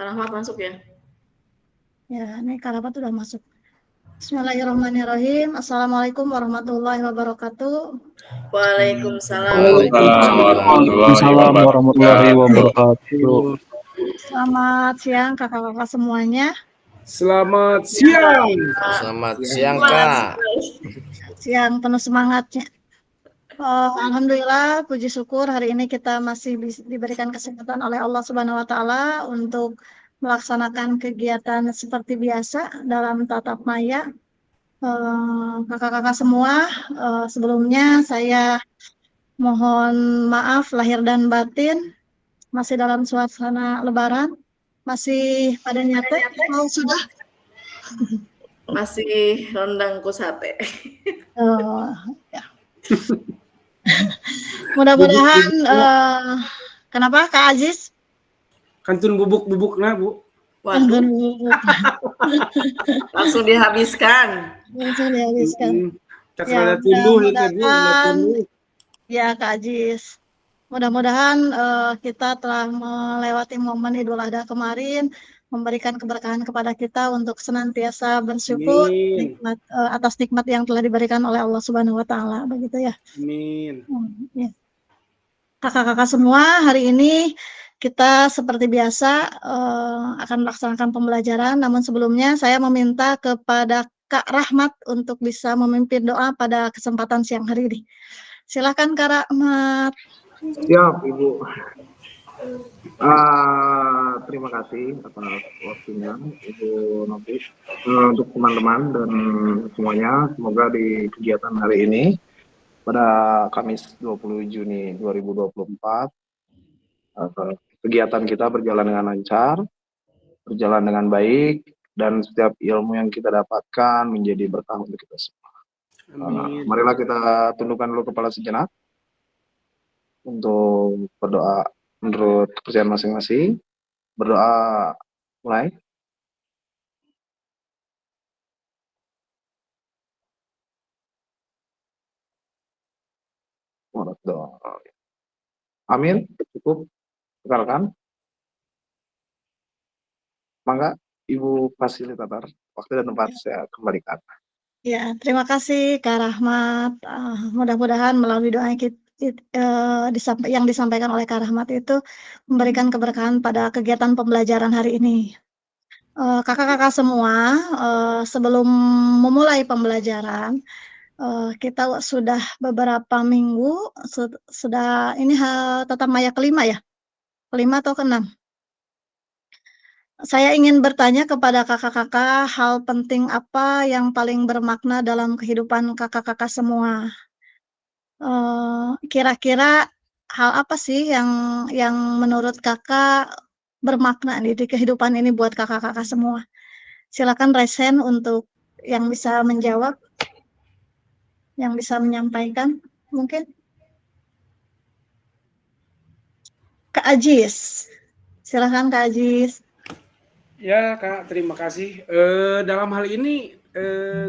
Rahmat masuk ya? Ya, ini Kak Rahmat udah masuk. Bismillahirrahmanirrahim. Assalamualaikum warahmatullahi wabarakatuh. Waalaikumsalam. Waalaikumsalam warahmatullahi wabarakatuh. Selamat siang kakak-kakak semuanya. Selamat siang. Selamat siang, Kak. Siang penuh semangatnya. Alhamdulillah, puji syukur hari ini kita masih diberikan kesempatan oleh Allah Subhanahu wa taala untuk melaksanakan kegiatan seperti biasa dalam tatap maya. Kakak-kakak semua, sebelumnya saya mohon maaf lahir dan batin, masih dalam suasana lebaran, masih pada nyate atau sudah? Masih rendang ku sate. Ya. Mudah-mudahan kenapa Kak Aziz? Kantun bubuk-bubuk nah, Bu. Waduh. Langsung dihabiskan. Ya, mudah-mudahan ya Kak Aziz. Mudah-mudahan kita telah melewati momen Idul Adha kemarin, memberikan keberkahan kepada kita untuk senantiasa bersyukur atas nikmat yang telah diberikan oleh Allah Subhanahu wa taala, begitu ya. Amin. Ya. Kakak-kakak semua, hari ini kita seperti biasa akan melaksanakan pembelajaran, namun sebelumnya saya meminta kepada Kak Rahmat untuk bisa memimpin doa pada kesempatan siang hari ini. Silakan Kak Rahmat. Siap, Ibu. Terima kasih atas waktunya, Ibu Nofis. Untuk teman-teman dan semuanya, semoga di kegiatan hari ini pada Kamis 20 Juni 2024 kegiatan kita berjalan dengan lancar, berjalan dengan baik, dan setiap ilmu yang kita dapatkan menjadi berkah untuk kita semua. Marilah kita tundukkan dulu kepala sejenak untuk berdoa menurut kepercayaan masing-masing. Berdoa mulai. Amin. Cukup. Rekan-rekan. Mangga Ibu fasilitator, waktu dan tempat saya kembalikan. Ya, terima kasih Kak Rahmat. Mudah-mudahan melalui doa yang disampaikan oleh Kak Rahmat itu memberikan keberkahan pada kegiatan pembelajaran hari ini. Kakak-kakak semua, sebelum memulai pembelajaran, kita sudah beberapa minggu, sudah ini tatap maya kelima ya? Kelima atau keenam? Saya ingin bertanya kepada kakak-kakak, hal penting apa yang paling bermakna dalam kehidupan kakak-kakak semua? Kira-kira hal apa sih yang menurut kakak bermakna di kehidupan ini buat kakak-kakak semua? Silakan raise hand untuk yang bisa menjawab, yang bisa menyampaikan, mungkin. Kak Aziz, silakan Kak Aziz. Ya Kak, terima kasih. Dalam hal ini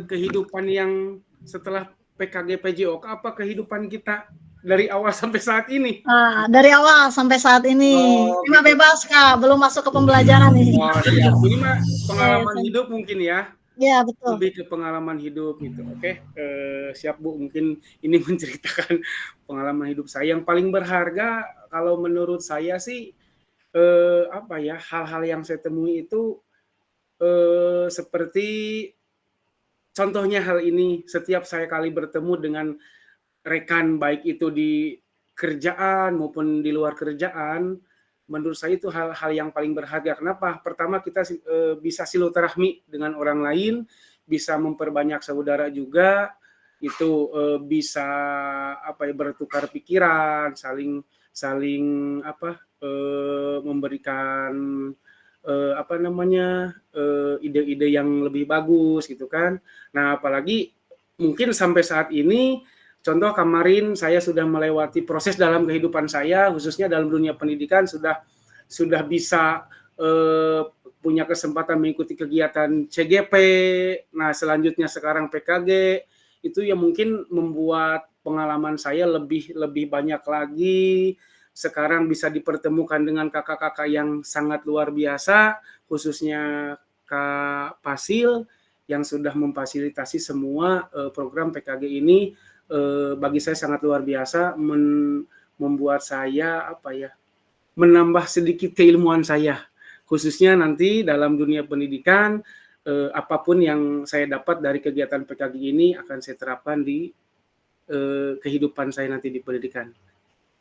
kehidupan yang setelah PKG PJOK, apa kehidupan kita dari awal sampai saat ini? Dari awal sampai saat ini. Terima bebas Kak, belum masuk ke pembelajaran nih. Siap. Ini mah pengalaman hidup mungkin ya. Ya betul. Lebih ke pengalaman hidup gitu. Oke, siap Bu. Mungkin ini menceritakan pengalaman hidup saya yang paling berharga. Kalau menurut saya sih hal-hal yang saya temui itu seperti contohnya hal ini, setiap saya kali bertemu dengan rekan baik itu di kerjaan maupun di luar kerjaan, menurut saya itu hal-hal yang paling berharga. Kenapa? Pertama, kita bisa silaturahmi dengan orang lain, bisa memperbanyak saudara juga, itu bisa bertukar pikiran, saling memberikan ide-ide yang lebih bagus gitu kan. Nah, apalagi mungkin sampai saat ini, contoh kemarin saya sudah melewati proses dalam kehidupan saya, khususnya dalam dunia pendidikan, sudah bisa punya kesempatan mengikuti kegiatan CGP. Nah, selanjutnya sekarang PKG. Itu yang mungkin membuat pengalaman saya lebih banyak lagi, sekarang bisa dipertemukan dengan kakak-kakak yang sangat luar biasa, khususnya Kak Pasil yang sudah memfasilitasi semua program PKG ini. Bagi saya sangat luar biasa, membuat saya menambah sedikit keilmuan saya, khususnya nanti dalam dunia pendidikan. Apapun yang saya dapat dari kegiatan PKG ini akan saya terapkan di kehidupan saya nanti di pendidikan.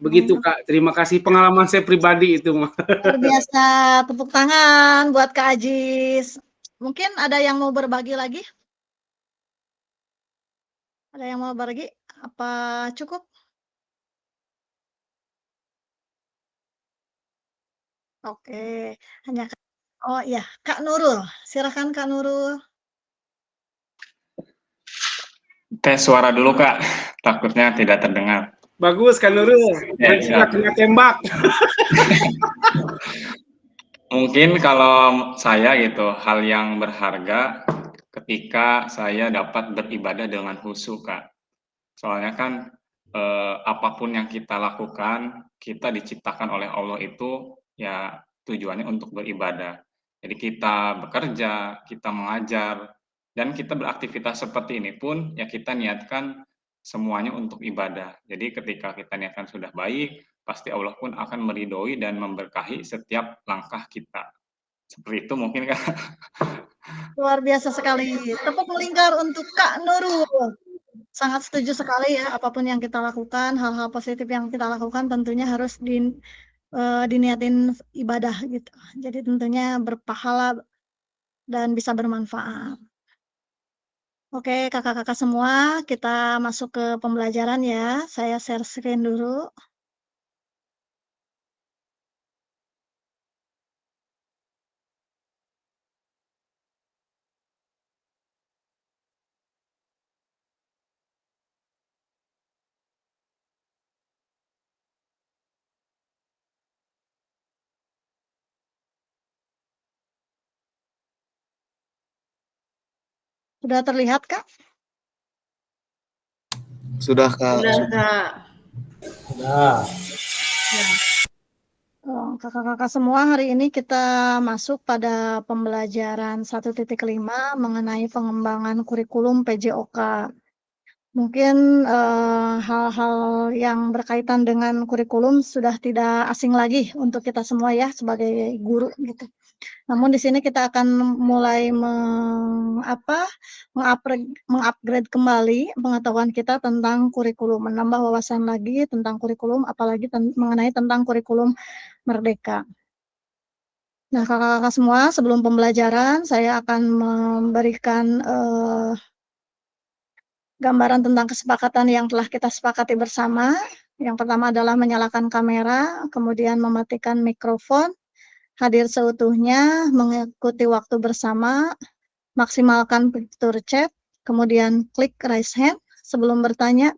Begitu Kak, terima kasih, pengalaman saya pribadi itu. Luar biasa, tepuk tangan buat Kak Ajis. Mungkin ada yang mau berbagi lagi? Ada yang mau berbagi? Apa cukup? Oke, hanya oh iya, Kak Nurul. Silakan Kak Nurul. Tes suara dulu Kak, takutnya tidak terdengar. Bagus Kak Nurul, Ya, nanti nggak kena tembak. Mungkin kalau saya gitu, hal yang berharga ketika saya dapat beribadah dengan khusyuk Kak. Soalnya kan apapun yang kita lakukan, kita diciptakan oleh Allah itu ya tujuannya untuk beribadah. Jadi kita bekerja, kita mengajar, dan kita beraktivitas seperti ini pun ya kita niatkan semuanya untuk ibadah. Jadi ketika kita niatkan sudah baik, pasti Allah pun akan meridhoi dan memberkahi setiap langkah kita. Seperti itu mungkin Kak. Luar biasa sekali. Tepuk melingkar untuk Kak Nurul. Sangat setuju sekali ya, apapun yang kita lakukan, hal-hal positif yang kita lakukan tentunya harus diniatin ibadah gitu. Jadi tentunya berpahala dan bisa bermanfaat. Oke, kakak-kakak semua, kita masuk ke pembelajaran ya. Saya share screen dulu. Sudah terlihat, Kak? Sudah Kak. Udah Kak. Kakak-kakak semua, hari ini kita masuk pada pembelajaran 1.5 mengenai pengembangan kurikulum PJOK. Mungkin hal-hal yang berkaitan dengan kurikulum sudah tidak asing lagi untuk kita semua ya sebagai guru gitu. Namun di sini kita akan mulai mengupgrade kembali pengetahuan kita tentang kurikulum, menambah wawasan lagi tentang kurikulum, apalagi mengenai tentang kurikulum merdeka. Nah, kakak-kakak semua, sebelum pembelajaran saya akan memberikan gambaran tentang kesepakatan yang telah kita sepakati bersama. Yang pertama adalah menyalakan kamera, kemudian mematikan mikrofon, hadir seutuhnya, mengikuti waktu bersama, maksimalkan fitur chat, kemudian klik raise hand sebelum bertanya,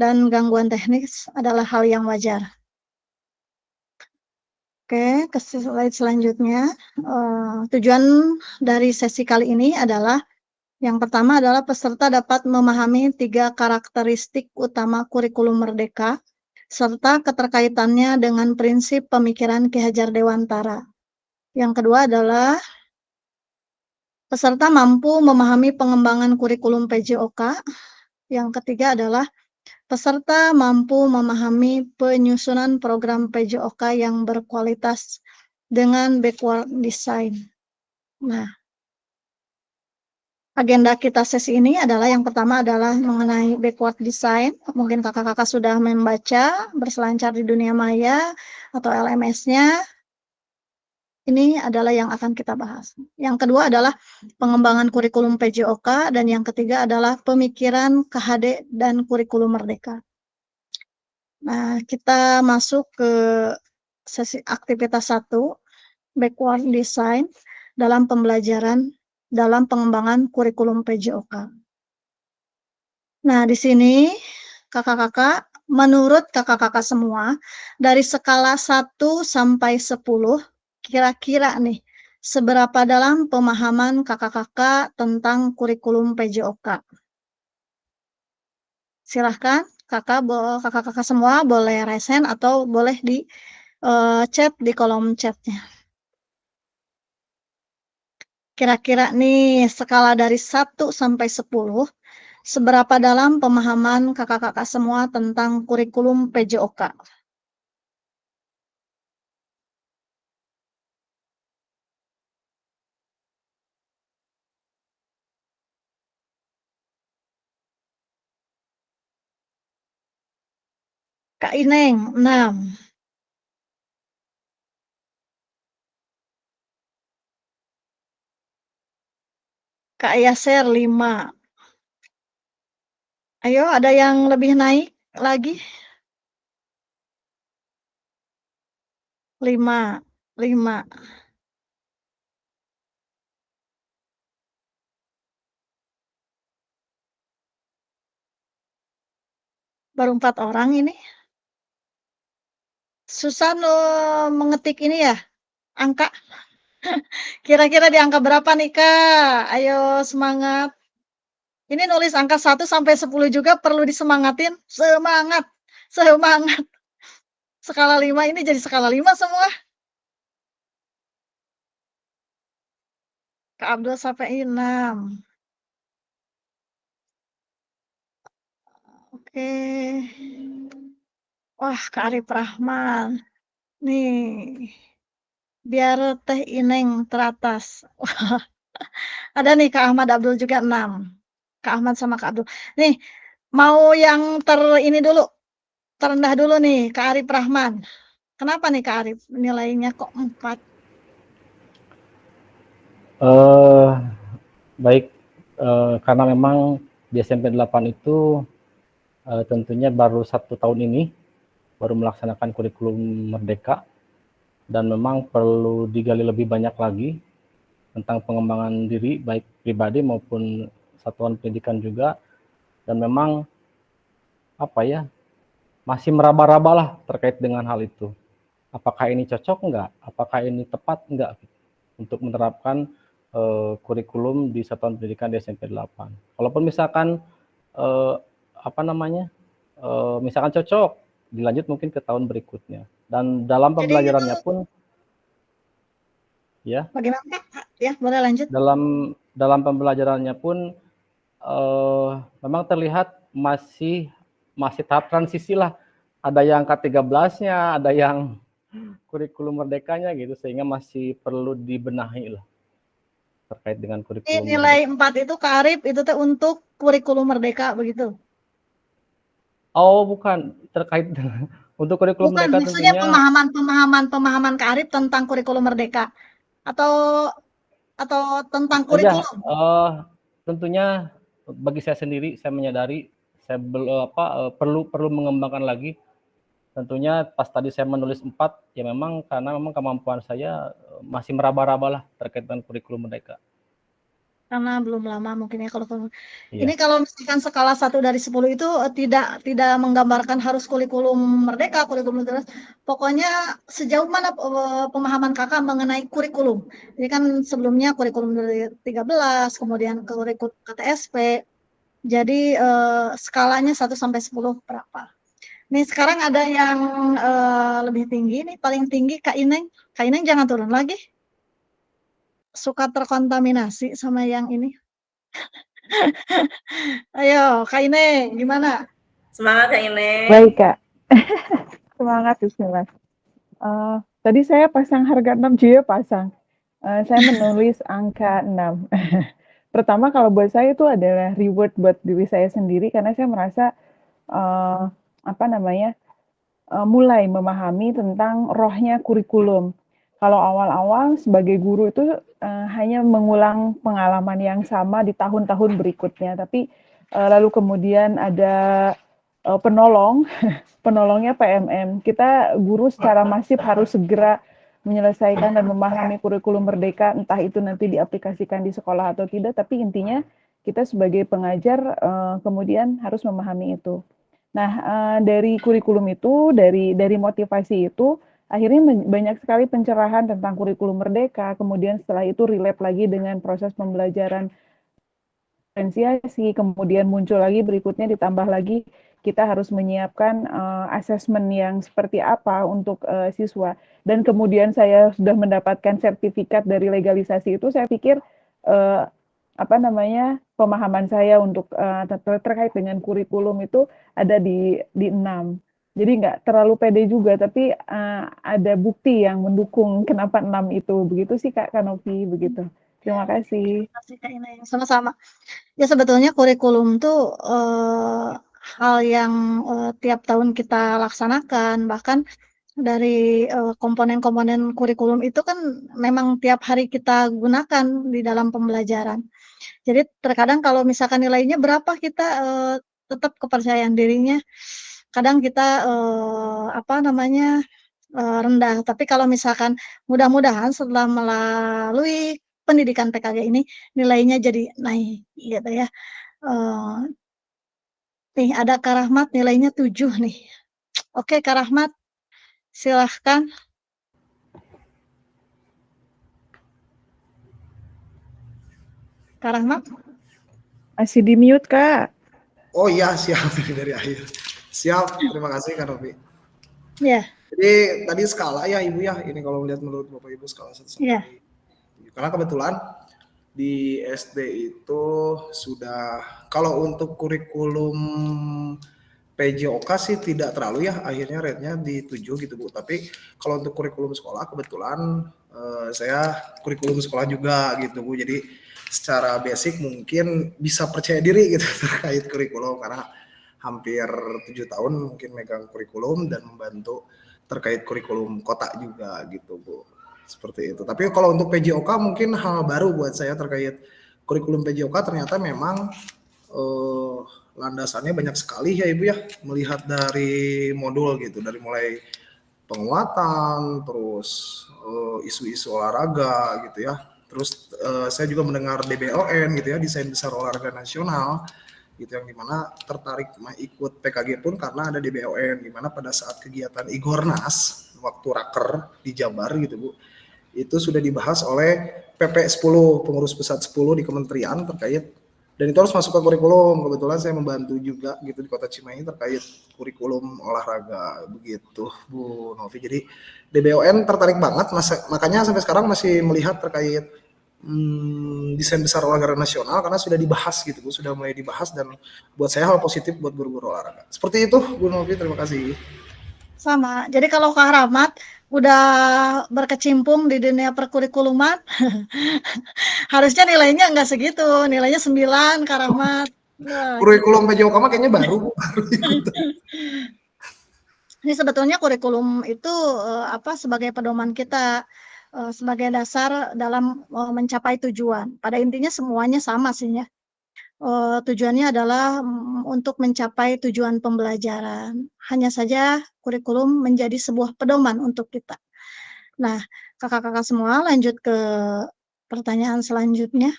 dan gangguan teknis adalah hal yang wajar. Oke, ke slide selanjutnya. Tujuan dari sesi kali ini adalah yang pertama adalah peserta dapat memahami 3 karakteristik utama kurikulum merdeka, serta keterkaitannya dengan prinsip pemikiran Ki Hajar Dewantara. Yang kedua adalah peserta mampu memahami pengembangan kurikulum PJOK. Yang ketiga adalah peserta mampu memahami penyusunan program PJOK yang berkualitas dengan backward design. Nah, agenda kita sesi ini adalah yang pertama adalah mengenai backward design. Mungkin kakak-kakak sudah membaca berselancar di dunia maya atau LMS-nya. Ini adalah yang akan kita bahas. Yang kedua adalah pengembangan kurikulum PJOK, dan yang ketiga adalah pemikiran KHD dan kurikulum merdeka. Nah, kita masuk ke sesi aktivitas 1, backward design dalam pembelajaran dalam pengembangan kurikulum PJOK. Nah, di sini kakak-kakak, menurut kakak-kakak semua, dari skala 1 sampai 10, kira-kira nih, seberapa dalam pemahaman kakak-kakak tentang kurikulum PJOK? Silahkan, Kakak-kakak semua boleh raise hand atau boleh di chat di kolom chatnya. Kira-kira nih skala dari 1 sampai 10, seberapa dalam pemahaman kakak-kakak semua tentang kurikulum PJOK? Kak Ineng, 6. Kak Yaser, 5. Ayo, ada yang lebih naik lagi? 5. 5. Baru 4 orang ini. Susah mengetik ini ya, angka. Kira-kira di angka berapa nih, Kak? Ayo semangat. Ini nulis angka 1 sampai 10 juga perlu disemangatin. Semangat, semangat. Skala 5 ini jadi skala 5 semua. Kak Abdul sampai 6. Oke. Wah, Kak Arif Rahman. Nih, biar Teh Ineng teratas. Wah, ada nih Kak Ahmad Abdul juga 6. Kak Ahmad sama Kak Abdul. Nih, mau yang ini dulu, terendah dulu nih, Kak Arif Rahman. Kenapa nih Kak Arif nilainya kok 4? Baik, karena memang di SMP 8 itu tentunya baru 1 tahun ini, baru melaksanakan kurikulum Merdeka, dan memang perlu digali lebih banyak lagi tentang pengembangan diri, baik pribadi maupun satuan pendidikan juga, dan memang masih meraba-raba lah terkait dengan hal itu. Apakah ini cocok enggak? Apakah ini tepat enggak untuk menerapkan kurikulum di satuan pendidikan di SMP 8. Kalaupun misalkan misalkan cocok, dilanjut mungkin ke tahun berikutnya. Dan dalam pembelajarannya pun ya. Bagaimana Kak? Ya, boleh lanjut. Dalam pembelajarannya pun memang terlihat masih tahap transisi lah. Ada yang K13-nya, ada yang kurikulum merdekanya gitu, sehingga masih perlu dibenahi lah terkait dengan kurikulum. Nilai 4 itu Kak Arif itu teh untuk kurikulum merdeka begitu? Oh, bukan, terkait dengan untuk kurikulum Bukan, merdeka maksudnya tentunya pemahaman Kak Arif tentang kurikulum merdeka atau tentang ya, kurikulum? tentunya bagi saya sendiri, saya menyadari saya perlu mengembangkan lagi. Tentunya pas tadi saya menulis 4, ya memang karena memang kemampuan saya masih meraba-raba lah terkait dengan kurikulum merdeka. Karena belum lama mungkin ya kalau Iya. ini kalau misalkan skala 1 dari 10 itu tidak menggambarkan harus kurikulum merdeka, kurikulum terus. Pokoknya sejauh mana pemahaman Kakak mengenai kurikulum. Ini kan sebelumnya kurikulum dari 13, kemudian kurikulum KTSP. Jadi skalanya 1 sampai 10 berapa? Nih sekarang ada yang lebih tinggi nih, paling tinggi Kak Ineng. Kak Ineng jangan turun lagi. Suka terkontaminasi sama yang ini. Ayo Kak Ineng, gimana? Semangat Kak Ineng. Baik Kak. Semangat bismillah. Tadi saya pasang harga 6 juga pasang. Saya menulis angka 6. Pertama kalau buat saya itu adalah reward buat diri saya sendiri karena saya merasa mulai memahami tentang rohnya kurikulum. Kalau awal-awal sebagai guru itu hanya mengulang pengalaman yang sama di tahun-tahun berikutnya, tapi lalu kemudian ada penolongnya PMM. Kita guru secara masif harus segera menyelesaikan dan memahami kurikulum merdeka, entah itu nanti diaplikasikan di sekolah atau tidak, tapi intinya kita sebagai pengajar kemudian harus memahami itu. Nah, dari kurikulum itu, dari motivasi itu, akhirnya banyak sekali pencerahan tentang kurikulum merdeka, kemudian setelah itu relate lagi dengan proses pembelajaran diferensiasi, kemudian muncul lagi berikutnya ditambah lagi kita harus menyiapkan asesmen yang seperti apa untuk siswa. Dan kemudian saya sudah mendapatkan sertifikat dari legalisasi itu, saya pikir pemahaman saya untuk terkait dengan kurikulum itu ada di 6. Jadi nggak terlalu pede juga, tapi ada bukti yang mendukung kenapa 6 itu. Begitu sih Kak Kanopi, begitu. Terima kasih. Terima kasih Kak Ina. Sama-sama. Ya sebetulnya kurikulum tuh hal yang tiap tahun kita laksanakan, bahkan dari komponen-komponen kurikulum itu kan memang tiap hari kita gunakan di dalam pembelajaran. Jadi terkadang kalau misalkan nilainya berapa, kita tetap kepercayaan dirinya kadang kita rendah. Tapi kalau misalkan mudah-mudahan setelah melalui pendidikan PKG ini nilainya jadi naik gitu ya. Nih ada Kak Rahmat nilainya 7 nih. Oke Kak Rahmat, silahkan. Kak Rahmat? Masih di mute Kak. Oh iya, siap dari akhir. Siap, terima kasih Kak Novi. Ya. Jadi tadi skala ya Ibu ya, ini kalau melihat menurut Bapak Ibu skala 1 sampai 7. Karena kebetulan di SD itu sudah, kalau untuk kurikulum PJOK sih tidak terlalu ya, akhirnya rate-nya di 7 gitu Bu. Tapi kalau untuk kurikulum sekolah kebetulan saya kurikulum sekolah juga gitu Bu. Jadi secara basic mungkin bisa percaya diri gitu terkait kurikulum karena hampir 7 tahun mungkin megang kurikulum dan membantu terkait kurikulum kota juga gitu Bu. Seperti itu. Tapi kalau untuk PJOK mungkin hal baru buat saya terkait kurikulum PJOK, ternyata memang landasannya banyak sekali ya Ibu ya, melihat dari modul gitu, dari mulai penguatan, terus isu-isu olahraga gitu ya. Terus saya juga mendengar DBON gitu ya, Desain Besar Olahraga Nasional gitu, yang dimana tertarik ikut PKG pun karena ada DBON, dimana pada saat kegiatan Igornas waktu raker di Jabar gitu Bu, itu sudah dibahas oleh PP 10, pengurus pusat 10 di kementerian terkait, dan itu harus masuk ke kurikulum. Kebetulan saya membantu juga gitu di Kota Cimahi terkait kurikulum olahraga begitu Bu Novi. Jadi DBON tertarik banget, makanya sampai sekarang masih melihat terkait desain besar olahraga nasional karena sudah dibahas gitu Bu, sudah mulai dibahas, dan buat saya hal positif buat guru-guru olahraga. Seperti itu Bu Novi, terima kasih. Sama. Jadi kalau Kak Rahmat udah berkecimpung di dunia perkurikuluman, harusnya nilainya enggak segitu, nilainya 9 Kak Rahmat. Kurikulum PJOK mah kayaknya baru. Ini sebetulnya kurikulum itu sebagai pedoman kita, sebagai dasar dalam mencapai tujuan. Pada intinya semuanya sama sih ya. Tujuannya adalah untuk mencapai tujuan pembelajaran. Hanya saja kurikulum menjadi sebuah pedoman untuk kita. Nah, kakak-kakak semua lanjut ke pertanyaan selanjutnya.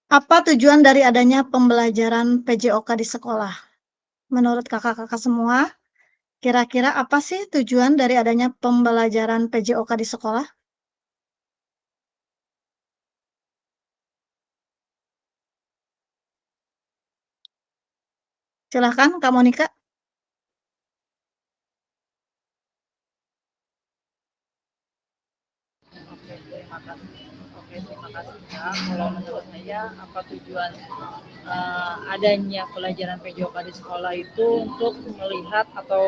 Apa tujuan dari adanya pembelajaran PJOK di sekolah? Menurut kakak-kakak semua, kira-kira apa sih tujuan dari adanya pembelajaran PJOK di sekolah? Silahkan, Kak Monika. Terima kasih Kak. Kalau menurut saya, apa tujuan adanya pelajaran PJOK di sekolah itu untuk melihat atau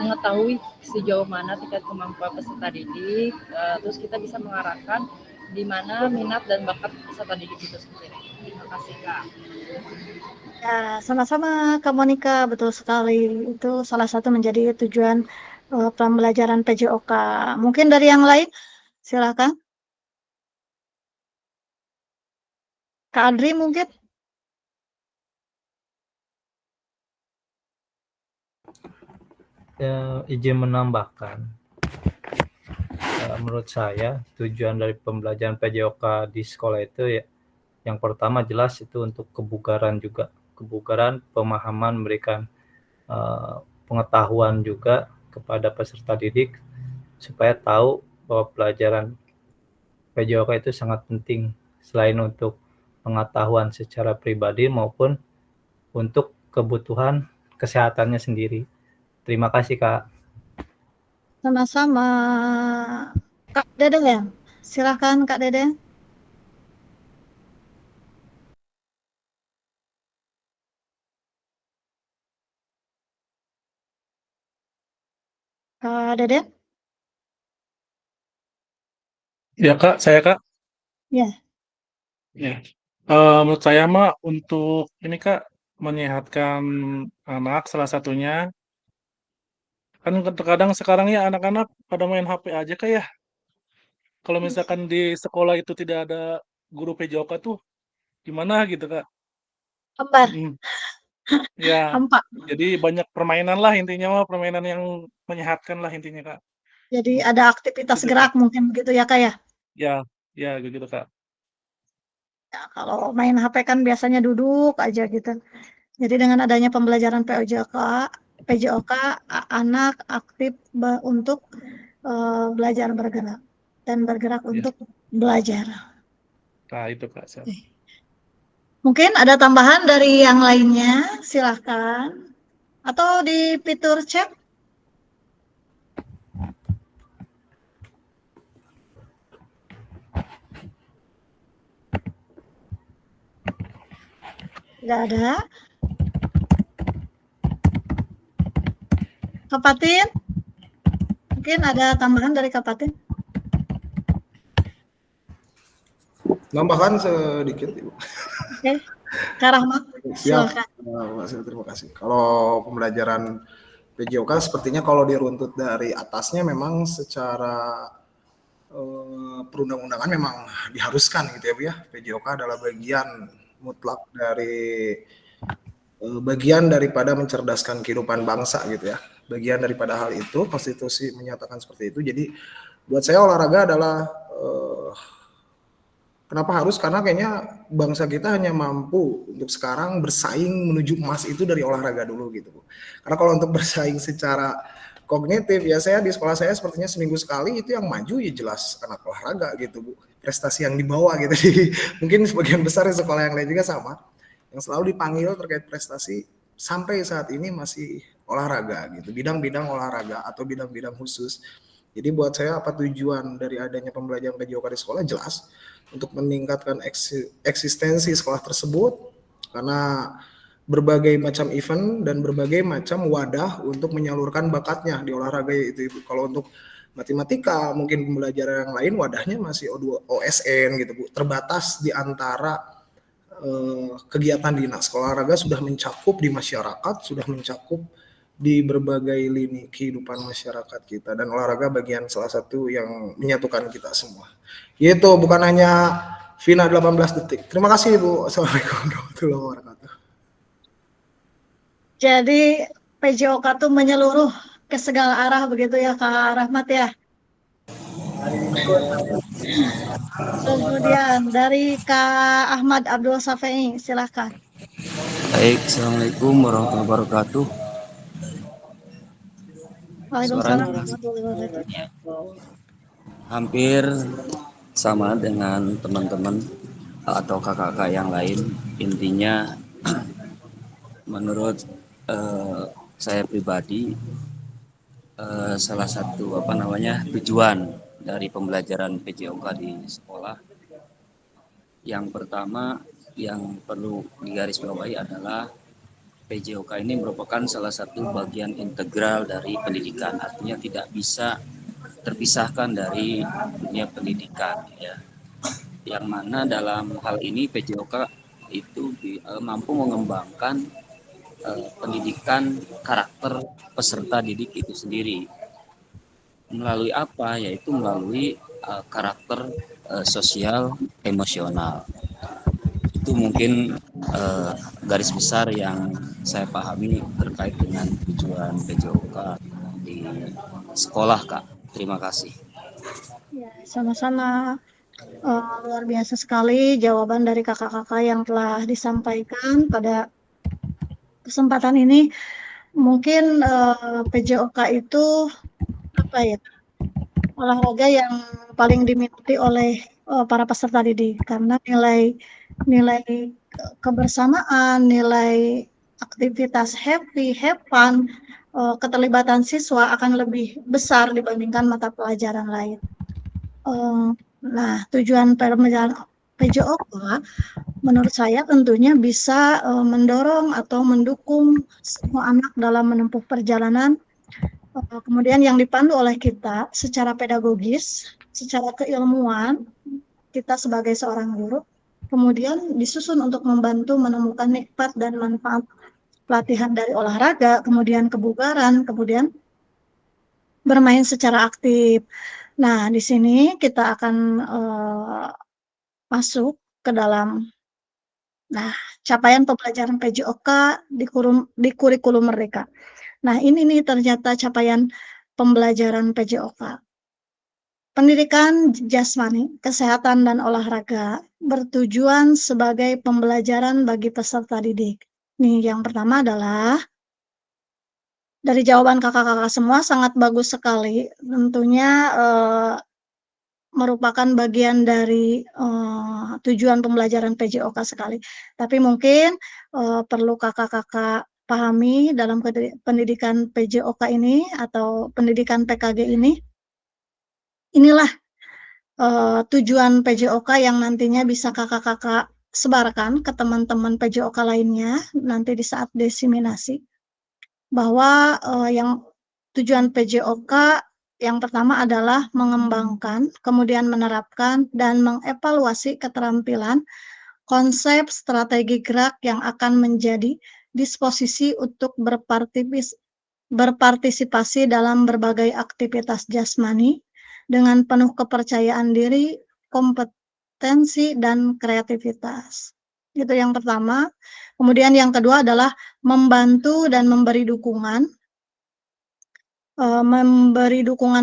mengetahui sejauh mana tingkat kemampuan peserta didik, terus kita bisa mengarahkan di mana minat dan bakat peserta didik itu sendiri. Terima kasih Kak. Ya, sama-sama Kak Monika, betul sekali. Itu salah satu menjadi tujuan pembelajaran PJOK. Mungkin dari yang lain, silakan. Kak Adri mungkin? Ya, izin menambahkan. Menurut saya, tujuan dari pembelajaran PJOK di sekolah itu ya, yang pertama jelas itu untuk kebugaran juga. Kebugaran, pemahaman, memberikan pengetahuan juga kepada peserta didik supaya tahu bahwa pelajaran PJOK itu sangat penting selain untuk pengetahuan secara pribadi maupun untuk kebutuhan kesehatannya sendiri. Terima kasih, Kak. Sama-sama. Kak Dede ya? Silakan Kak Dede. Kak Dede? Ya Kak, saya Kak. Ya. Ya. Menurut saya mah untuk ini Kak, menyehatkan anak salah satunya, kan terkadang sekarang ya anak-anak pada main HP aja Kak ya. Kalau misalkan di sekolah itu tidak ada guru PJOK tuh gimana gitu Kak. Hambar. Ya, Hampa. jadi banyak permainan lah intinya mah, permainan yang menyehatkan lah intinya Kak. Jadi ada aktivitas gerak mungkin begitu ya Kak ya? Ya gitu Kak. Ya, kalau main HP kan biasanya duduk aja gitu. Jadi dengan adanya pembelajaran PJOK anak aktif untuk belajar bergerak dan bergerak untuk belajar. Nah itu Kak. Mungkin ada tambahan dari yang lainnya, silahkan. Atau di fitur chat. Tidak ada. Kapatin? Mungkin ada tambahan dari Kapatin? Nambahkan sedikit, Ibu. Oke. Kak Rahmat, silakan. Terima kasih. Kalau pembelajaran PJOK sepertinya kalau diruntut dari atasnya memang secara perundang-undangan memang diharuskan gitu ya Bu ya. PJOK adalah bagian mutlak dari bagian daripada mencerdaskan kehidupan bangsa gitu ya. Bagian daripada hal itu, konstitusi menyatakan seperti itu. Jadi buat saya olahraga adalah kenapa harus? Karena kayaknya bangsa kita hanya mampu untuk sekarang bersaing menuju emas itu dari olahraga dulu gitu Bu. Karena kalau untuk bersaing secara kognitif ya saya di sekolah saya sepertinya seminggu sekali itu yang maju ya jelas anak olahraga gitu Bu. Prestasi yang dibawa gitu. Mungkin sebagian besar di sekolah yang lain juga sama. Yang selalu dipanggil terkait prestasi sampai saat ini masih olahraga gitu. Bidang-bidang olahraga atau bidang-bidang khusus. Jadi buat saya apa tujuan dari adanya pembelajaran PJOK di sekolah jelas untuk meningkatkan eksistensi sekolah tersebut karena berbagai macam event dan berbagai macam wadah untuk menyalurkan bakatnya di olahraga itu. Kalau untuk matematika mungkin pembelajaran yang lain wadahnya masih OSN gitu Bu, terbatas di antara kegiatan dinas. Olahraga sudah mencakup di masyarakat, sudah mencakup di berbagai lini kehidupan masyarakat kita dan olahraga bagian salah satu yang menyatukan kita semua. Gitu, bukan hanya Vina 18 detik. Terima kasih Bu. Assalamualaikum warahmatullahi wabarakatuh. Jadi PJOK itu menyeluruh ke segala arah begitu ya Kak Rahmat ya. Kemudian dari Kak Ahmad Abdul Safei, silakan. Baik, Assalamualaikum warahmatullahi wabarakatuh. Waalaikumsalam warahmatullahi wabarakatuh. Hampir sama dengan teman-teman atau kakak-kakak yang lain. Intinya menurut saya pribadi salah satu tujuan dari pembelajaran PJOK di sekolah yang pertama yang perlu digarisbawahi adalah PJOK ini merupakan salah satu bagian integral dari pendidikan, artinya tidak bisa terpisahkan dari dunia pendidikan ya. Yang mana dalam hal ini PJOK itu mampu mengembangkan pendidikan karakter peserta didik itu sendiri. Melalui apa? Yaitu melalui karakter sosial emosional. Itu mungkin garis besar yang saya pahami terkait dengan tujuan PJOK di sekolah Kak. Terima kasih. Ya, sama-sama. Luar biasa sekali jawaban dari kakak-kakak yang telah disampaikan pada kesempatan ini. Mungkin PJOK itu apa ya? olahraga yang paling diminati oleh para peserta didik karena nilai kebersamaan, nilai aktivitas happy, have fun, keterlibatan siswa akan lebih besar dibandingkan mata pelajaran lain. Nah, tujuan pembelajaran PJOK menurut saya tentunya bisa mendorong atau mendukung semua anak dalam menempuh perjalanan, kemudian yang dipandu oleh kita secara pedagogis, secara keilmuan, kita sebagai seorang guru, kemudian disusun untuk membantu menemukan nikmat dan manfaat pelatihan dari olahraga, kemudian kebugaran, kemudian bermain secara aktif. Nah, di sini kita akan masuk ke dalam capaian pembelajaran PJOK di kurikulum Merdeka. Nah, ini nih ternyata capaian pembelajaran PJOK. Pendidikan jasmani, kesehatan, dan olahraga bertujuan sebagai pembelajaran bagi peserta didik. Nih, yang pertama adalah dari jawaban kakak-kakak semua sangat bagus sekali. Tentunya merupakan bagian dari tujuan pembelajaran PJOK sekali. Tapi mungkin perlu kakak-kakak pahami dalam pendidikan PJOK ini atau pendidikan PKG ini. Inilah tujuan PJOK yang nantinya bisa kakak-kakak sebarkan ke teman-teman PJOK lainnya nanti di saat diseminasi. Bahwa yang tujuan PJOK yang pertama adalah mengembangkan, kemudian menerapkan, dan mengevaluasi keterampilan, konsep, strategi gerak yang akan menjadi disposisi untuk berpartisipasi dalam berbagai aktivitas jasmani dengan penuh kepercayaan diri, kompetensi, dan kreativitas. Itu yang pertama. Kemudian yang kedua adalah membantu dan memberi dukungan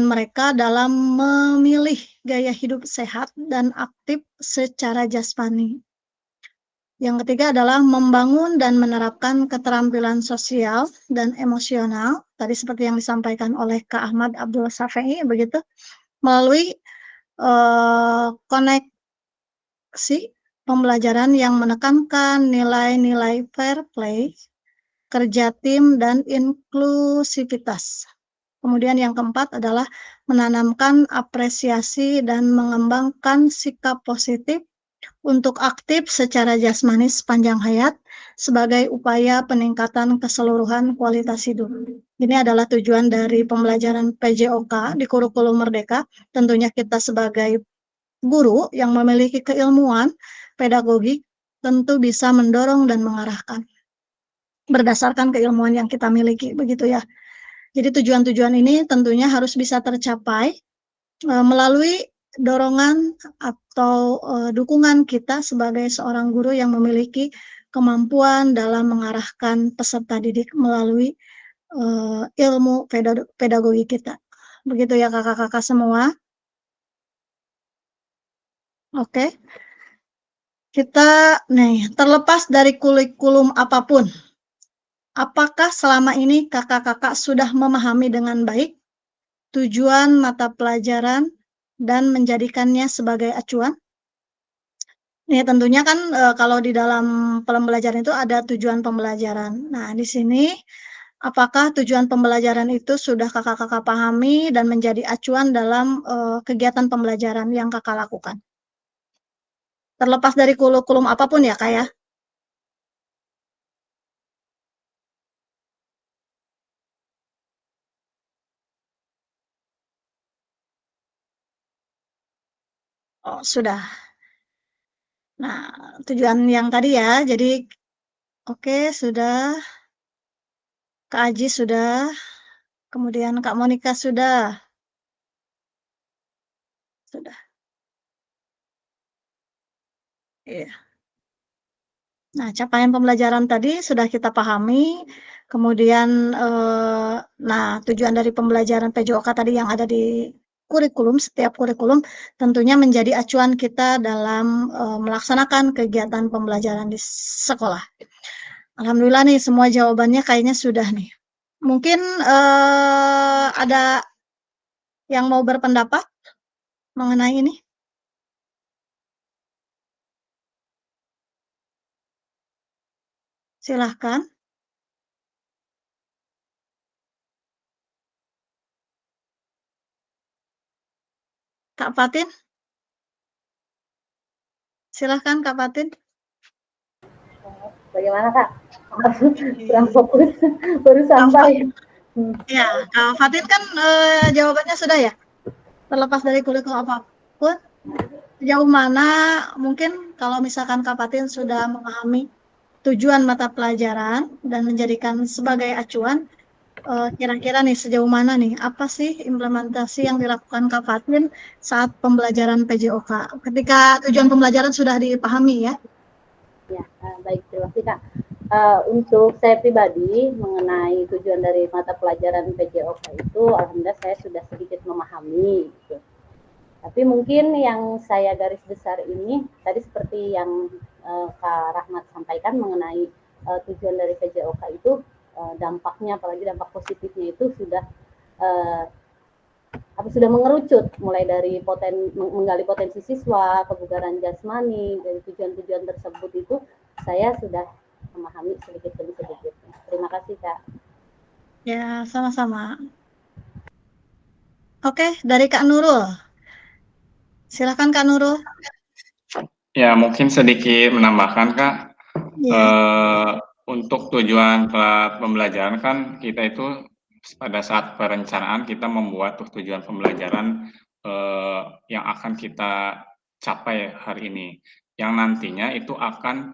mereka dalam memilih gaya hidup sehat dan aktif secara jasmani. Yang ketiga adalah membangun dan menerapkan keterampilan sosial dan emosional, tadi seperti yang disampaikan oleh Kak Ahmad Abdul Safei, begitu, melalui koneksi pembelajaran yang menekankan nilai-nilai fair play, kerja tim, dan inklusivitas. Kemudian yang keempat adalah menanamkan apresiasi dan mengembangkan sikap positif untuk aktif secara jasmani sepanjang hayat sebagai upaya peningkatan keseluruhan kualitas hidup. Ini adalah tujuan dari pembelajaran PJOK di kurikulum Merdeka. Tentunya kita sebagai guru yang memiliki keilmuan pedagogik tentu bisa mendorong dan mengarahkan berdasarkan keilmuan yang kita miliki, begitu ya. Jadi tujuan-tujuan ini tentunya harus bisa tercapai melalui dorongan atau dukungan kita sebagai seorang guru yang memiliki kemampuan dalam mengarahkan peserta didik melalui ilmu pedagogi kita. Begitu ya kakak-kakak semua. Oke. Kita terlepas dari kurikulum apapun, apakah selama ini kakak-kakak sudah memahami dengan baik tujuan mata pelajaran dan menjadikannya sebagai acuan? Ya, tentunya kan kalau di dalam pembelajaran itu ada tujuan pembelajaran. Nah, di sini apakah tujuan pembelajaran itu sudah kakak-kakak pahami dan menjadi acuan dalam kegiatan pembelajaran yang kakak lakukan? Terlepas dari kurikulum apapun ya, Kak ya? Oh, sudah. Nah, tujuan yang tadi ya, jadi oke, sudah. Kak Aji sudah. Kemudian Kak Monika sudah. Sudah. Iya. Nah, capaian pembelajaran tadi sudah kita pahami. Kemudian, tujuan dari pembelajaran PJOK tadi yang ada di kurikulum, setiap kurikulum tentunya menjadi acuan kita dalam melaksanakan kegiatan pembelajaran di sekolah. Alhamdulillah nih semua jawabannya kayaknya sudah nih. Mungkin ada yang mau berpendapat mengenai ini? Silahkan. Kak Fatin? Silahkan Kak Fatin. Bagaimana Kak? Kurang fokus, baru sampai. Ya, Kak Fatin kan jawabannya sudah ya? Terlepas dari kurikulum apapun, sejauh mana mungkin kalau misalkan Kak Fatin sudah memahami tujuan mata pelajaran dan menjadikan sebagai acuan, kira-kira nih sejauh mana nih, apa sih implementasi yang dilakukan Kak Fatin saat pembelajaran PJOK? Ketika tujuan pembelajaran sudah dipahami ya? Ya, baik, terima kasih Kak. Untuk saya pribadi mengenai tujuan dari mata pelajaran PJOK itu, alhamdulillah saya sudah sedikit memahami. Gitu. Tapi mungkin yang saya garis besar ini tadi seperti yang Kak Rahmat sampaikan mengenai tujuan dari PJOK itu dampaknya, apalagi dampak positifnya itu sudah sudah mengerucut mulai dari menggali potensi siswa, kebugaran jasmani, dari tujuan-tujuan tersebut itu saya sudah memahami sedikit demi sedikit. Terima kasih Kak. Ya, sama-sama. Oke, dari Kak Nurul. Silakan Kak Nurul. Ya, mungkin sedikit menambahkan Kak. Untuk tujuan pembelajaran kan kita itu pada saat perencanaan kita membuat tujuan pembelajaran yang akan kita capai hari ini, yang nantinya itu akan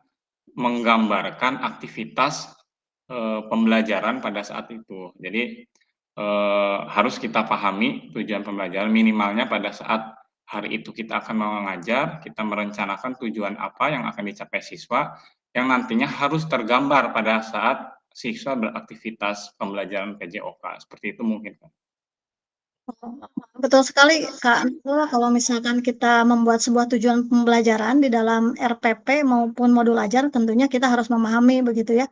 menggambarkan aktivitas pembelajaran pada saat itu. Jadi harus kita pahami tujuan pembelajaran minimalnya pada saat hari itu kita akan mengajar, kita merencanakan tujuan apa yang akan dicapai siswa, yang nantinya harus tergambar pada saat siswa beraktivitas pembelajaran PJOK. Seperti itu mungkin, Kak. Betul sekali, Kak Nurul. Kalau misalkan kita membuat sebuah tujuan pembelajaran di dalam RPP maupun modul ajar, tentunya kita harus memahami begitu ya.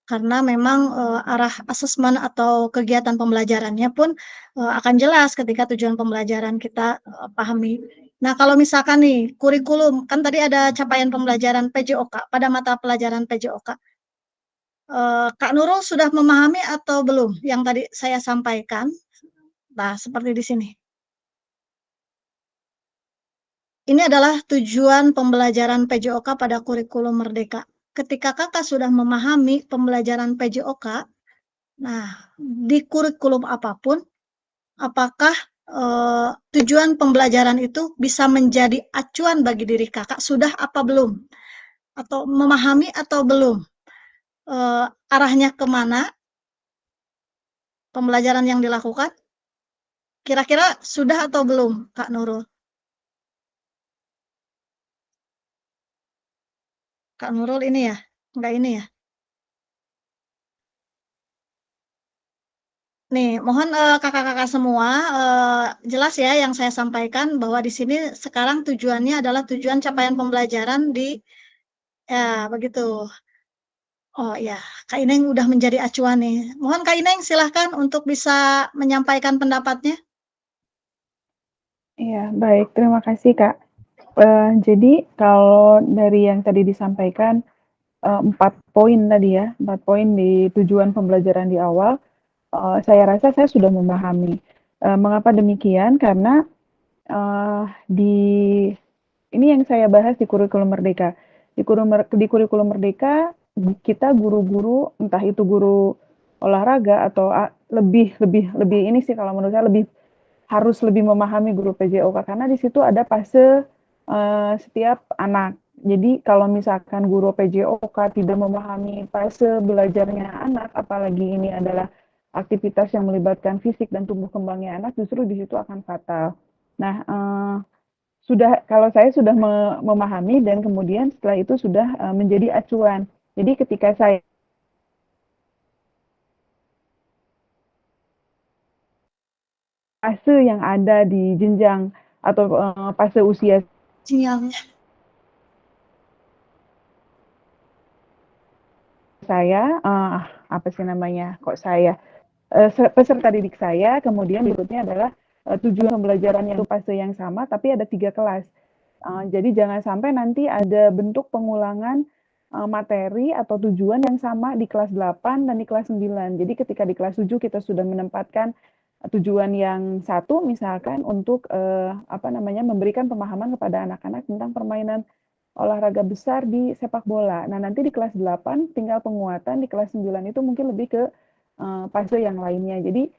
Karena memang arah asesmen atau kegiatan pembelajarannya pun akan jelas ketika tujuan pembelajaran kita pahami. Nah, kalau misalkan nih kurikulum, kan tadi ada capaian pembelajaran PJOK pada mata pelajaran PJOK. Kak Nurul sudah memahami atau belum yang tadi saya sampaikan? Nah, seperti di sini. Ini adalah tujuan pembelajaran PJOK pada kurikulum Merdeka. Ketika Kakak sudah memahami pembelajaran PJOK, nah, di kurikulum apapun, apakah tujuan pembelajaran itu bisa menjadi acuan bagi diri Kakak, sudah apa belum? Atau memahami atau belum? Arahnya kemana pembelajaran yang dilakukan? Kira-kira sudah atau belum, Kak Nurul? Kak Nurul ini ya? Enggak ini ya? Nih, mohon kakak-kakak semua jelas ya yang saya sampaikan bahwa di sini sekarang tujuannya adalah tujuan capaian pembelajaran di ya begitu. Oh ya, Kak Ineng udah menjadi acuan nih. Mohon Kak Ineng silahkan untuk bisa menyampaikan pendapatnya. Iya, baik. Terima kasih, Kak. Jadi kalau dari yang tadi disampaikan 4 poin tadi ya, 4 poin di tujuan pembelajaran di awal, saya rasa saya sudah memahami. Mengapa demikian? Karena ini yang saya bahas di kurikulum Merdeka. Di kurikulum Merdeka kita guru-guru, entah itu guru olahraga atau lebih ini sih kalau menurut saya harus lebih memahami guru PJOK karena di situ ada fase setiap anak. Jadi kalau misalkan guru PJOK tidak memahami fase belajarnya anak, apalagi ini adalah aktivitas yang melibatkan fisik dan tumbuh kembangnya anak, justru di situ akan fatal. Nah, kalau saya sudah memahami dan kemudian setelah itu sudah menjadi acuan. Jadi ketika saya fase yang ada di jenjang atau fase usia saya, apa sih namanya, kok saya, peserta didik saya, kemudian berikutnya adalah tujuan pembelajaran yang fase yang sama, tapi ada 3 kelas. Jadi jangan sampai nanti ada bentuk pengulangan materi atau tujuan yang sama di kelas 8 dan di kelas 9. Jadi ketika di kelas 7 kita sudah menempatkan tujuan yang satu misalkan untuk memberikan pemahaman kepada anak-anak tentang permainan olahraga besar di sepak bola. Nah, nanti di kelas 8 tinggal penguatan, di kelas 9 itu mungkin lebih ke fase yang lainnya. Jadi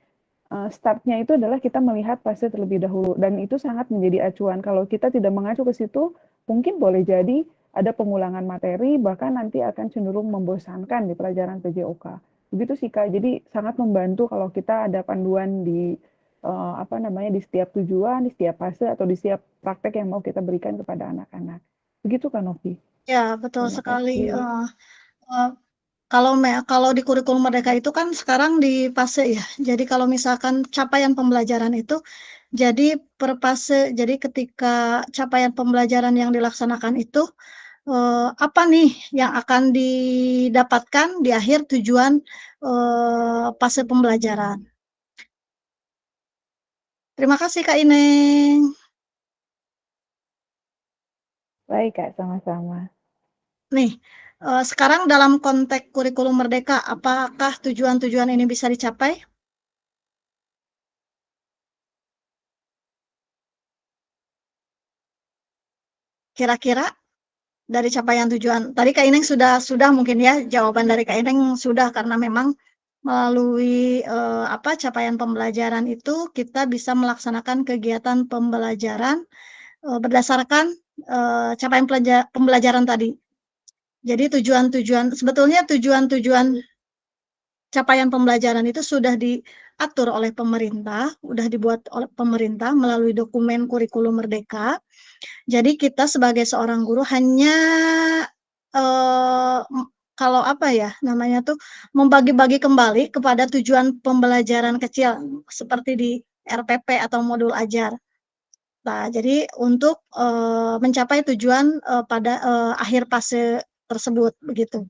startnya itu adalah kita melihat fase terlebih dahulu, dan itu sangat menjadi acuan. Kalau kita tidak mengacu ke situ, mungkin boleh jadi ada pengulangan materi, bahkan nanti akan cenderung membosankan di pelajaran PJOK. Begitu sih Kak, jadi sangat membantu kalau kita ada panduan di di setiap tujuan, di setiap fase, atau di setiap praktek yang mau kita berikan kepada anak-anak. Begitu Kak Novi. Ya, betul Terima sekali. kasih. Kalau di kurikulum Merdeka itu kan sekarang di fase ya. Jadi kalau misalkan capaian pembelajaran itu jadi per fase. Jadi ketika capaian pembelajaran yang dilaksanakan itu apa nih yang akan didapatkan di akhir tujuan fase pembelajaran. Terima kasih Kak Ineng. Baik Kak, sama-sama. Nih, sekarang dalam konteks kurikulum Merdeka, apakah tujuan-tujuan ini bisa dicapai? Kira-kira dari capaian tujuan. Tadi Kak Ineng sudah mungkin ya, jawaban dari Kak Ineng sudah, karena memang melalui capaian pembelajaran itu kita bisa melaksanakan kegiatan pembelajaran berdasarkan capaian pembelajaran tadi. Jadi sebetulnya tujuan capaian pembelajaran itu sudah diatur oleh pemerintah, sudah dibuat oleh pemerintah melalui dokumen kurikulum Merdeka. Jadi kita sebagai seorang guru hanya membagi-bagi kembali kepada tujuan pembelajaran kecil seperti di RPP atau modul ajar. Nah, jadi untuk mencapai tujuan pada akhir fase tersebut begitu.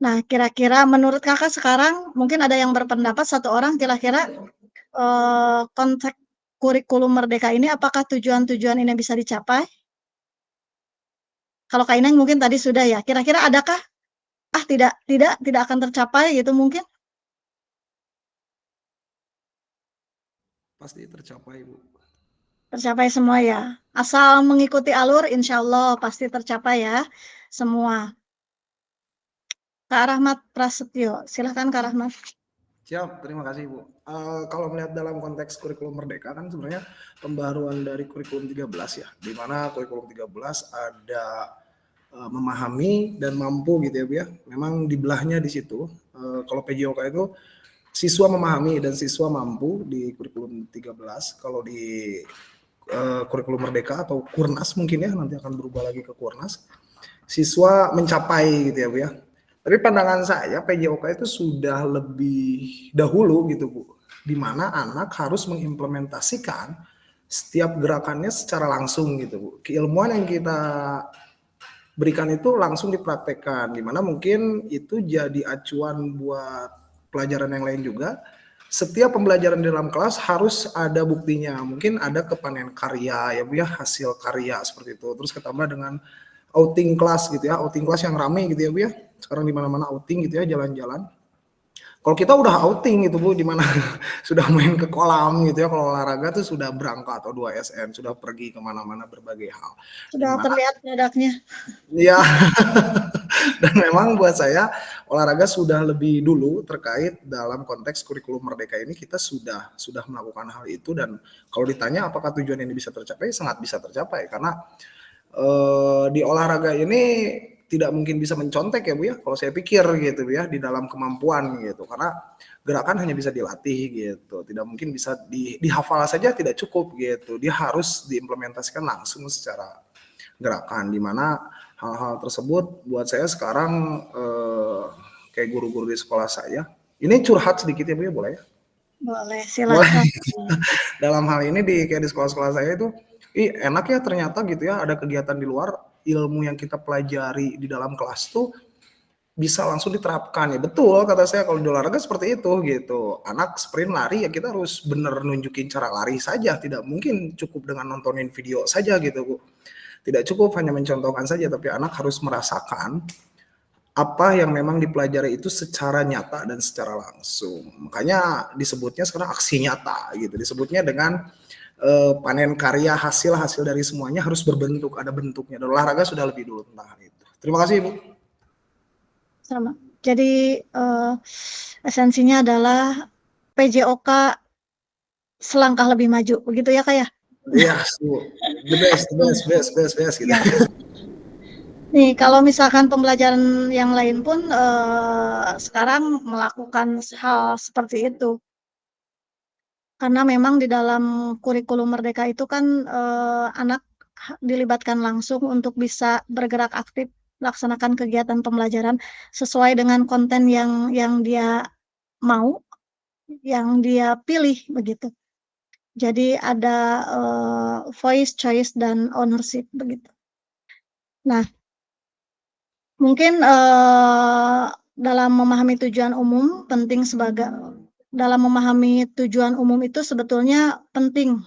Nah, kira-kira menurut Kakak sekarang mungkin ada yang berpendapat satu orang, kira-kira konteks kurikulum Merdeka ini apakah tujuan-tujuan ini bisa dicapai? Kalau Kak Ineng mungkin tadi sudah ya. Kira-kira adakah tidak akan tercapai gitu mungkin? Pasti tercapai, Bu. Tercapai semua ya. Asal mengikuti alur, insya Allah pasti tercapai ya semua. Kak Rahmat Prasetyo, silahkan Kak Rahmat. Siap, terima kasih Bu. Kalau melihat dalam konteks kurikulum Merdeka kan sebenarnya pembaruan dari kurikulum 13 ya, di mana kurikulum 13 ada memahami dan mampu gitu ya Bu ya. Memang dibelahnya di situ. Kalau PJOK itu siswa memahami dan siswa mampu di kurikulum 13. Kalau di kurikulum Merdeka atau Kurnas mungkin ya, nanti akan berubah lagi ke Kurnas, siswa mencapai gitu ya Bu ya. Tapi pandangan saya PJOK itu sudah lebih dahulu gitu Bu, di mana anak harus mengimplementasikan setiap gerakannya secara langsung gitu Bu. Keilmuan yang kita berikan itu langsung dipraktekkan, di mana mungkin itu jadi acuan buat pelajaran yang lain juga. Setiap pembelajaran di dalam kelas harus ada buktinya, mungkin ada kepanen karya ya Bu ya, hasil karya seperti itu. Terus ketambah dengan outing kelas gitu ya, outing kelas yang ramai gitu ya Bu ya. Sekarang di mana-mana outing gitu ya, jalan-jalan. Kalau kita udah outing gitu Bu, di mana sudah main ke kolam gitu ya, kalau olahraga tuh sudah berangkat atau 2 SN, sudah pergi kemana-mana berbagai hal. Sudah terlihat produknya. Iya. Dan memang buat saya olahraga sudah lebih dulu terkait dalam konteks kurikulum Merdeka ini, kita sudah melakukan hal itu. Dan kalau ditanya apakah tujuan ini bisa tercapai, sangat bisa tercapai, karena di olahraga ini tidak mungkin bisa mencontek ya Bu ya, kalau saya pikir gitu ya, di dalam kemampuan gitu, karena gerakan hanya bisa dilatih gitu, tidak mungkin bisa dihafal saja, tidak cukup gitu, dia harus diimplementasikan langsung secara gerakan, di mana hal-hal tersebut buat saya sekarang kayak guru-guru di sekolah saya, ini curhat sedikit ya Bu ya, boleh ya? Boleh, silakan. Dalam hal ini kayak di sekolah-sekolah saya itu, enak ya ternyata gitu ya, ada kegiatan di luar, ilmu yang kita pelajari di dalam kelas tuh bisa langsung diterapkan. Ya betul kata saya, kalau di olahraga seperti itu gitu. Anak sprint lari ya kita harus bener nunjukin cara lari saja, tidak mungkin cukup dengan nontonin video saja gitu Bu. Tidak cukup hanya mencontohkan saja, tapi anak harus merasakan apa yang memang dipelajari itu secara nyata dan secara langsung. Makanya disebutnya sekarang aksi nyata gitu. Disebutnya dengan panen karya, hasil dari semuanya harus berbentuk, ada bentuknya. Dan olahraga sudah lebih dulu tentang hal itu. Terima kasih Ibu. Sama. Jadi esensinya adalah PJOK selangkah lebih maju, begitu ya Kak ya? Iya, the best gitu. Nih, kalau misalkan pembelajaran yang lain pun sekarang melakukan hal seperti itu. Karena memang di dalam kurikulum Merdeka itu kan anak dilibatkan langsung untuk bisa bergerak aktif, melaksanakan kegiatan pembelajaran sesuai dengan konten yang dia mau, yang dia pilih begitu. Jadi ada voice, choice, dan ownership begitu. Nah, mungkin dalam memahami tujuan umum penting dalam memahami tujuan umum itu sebetulnya penting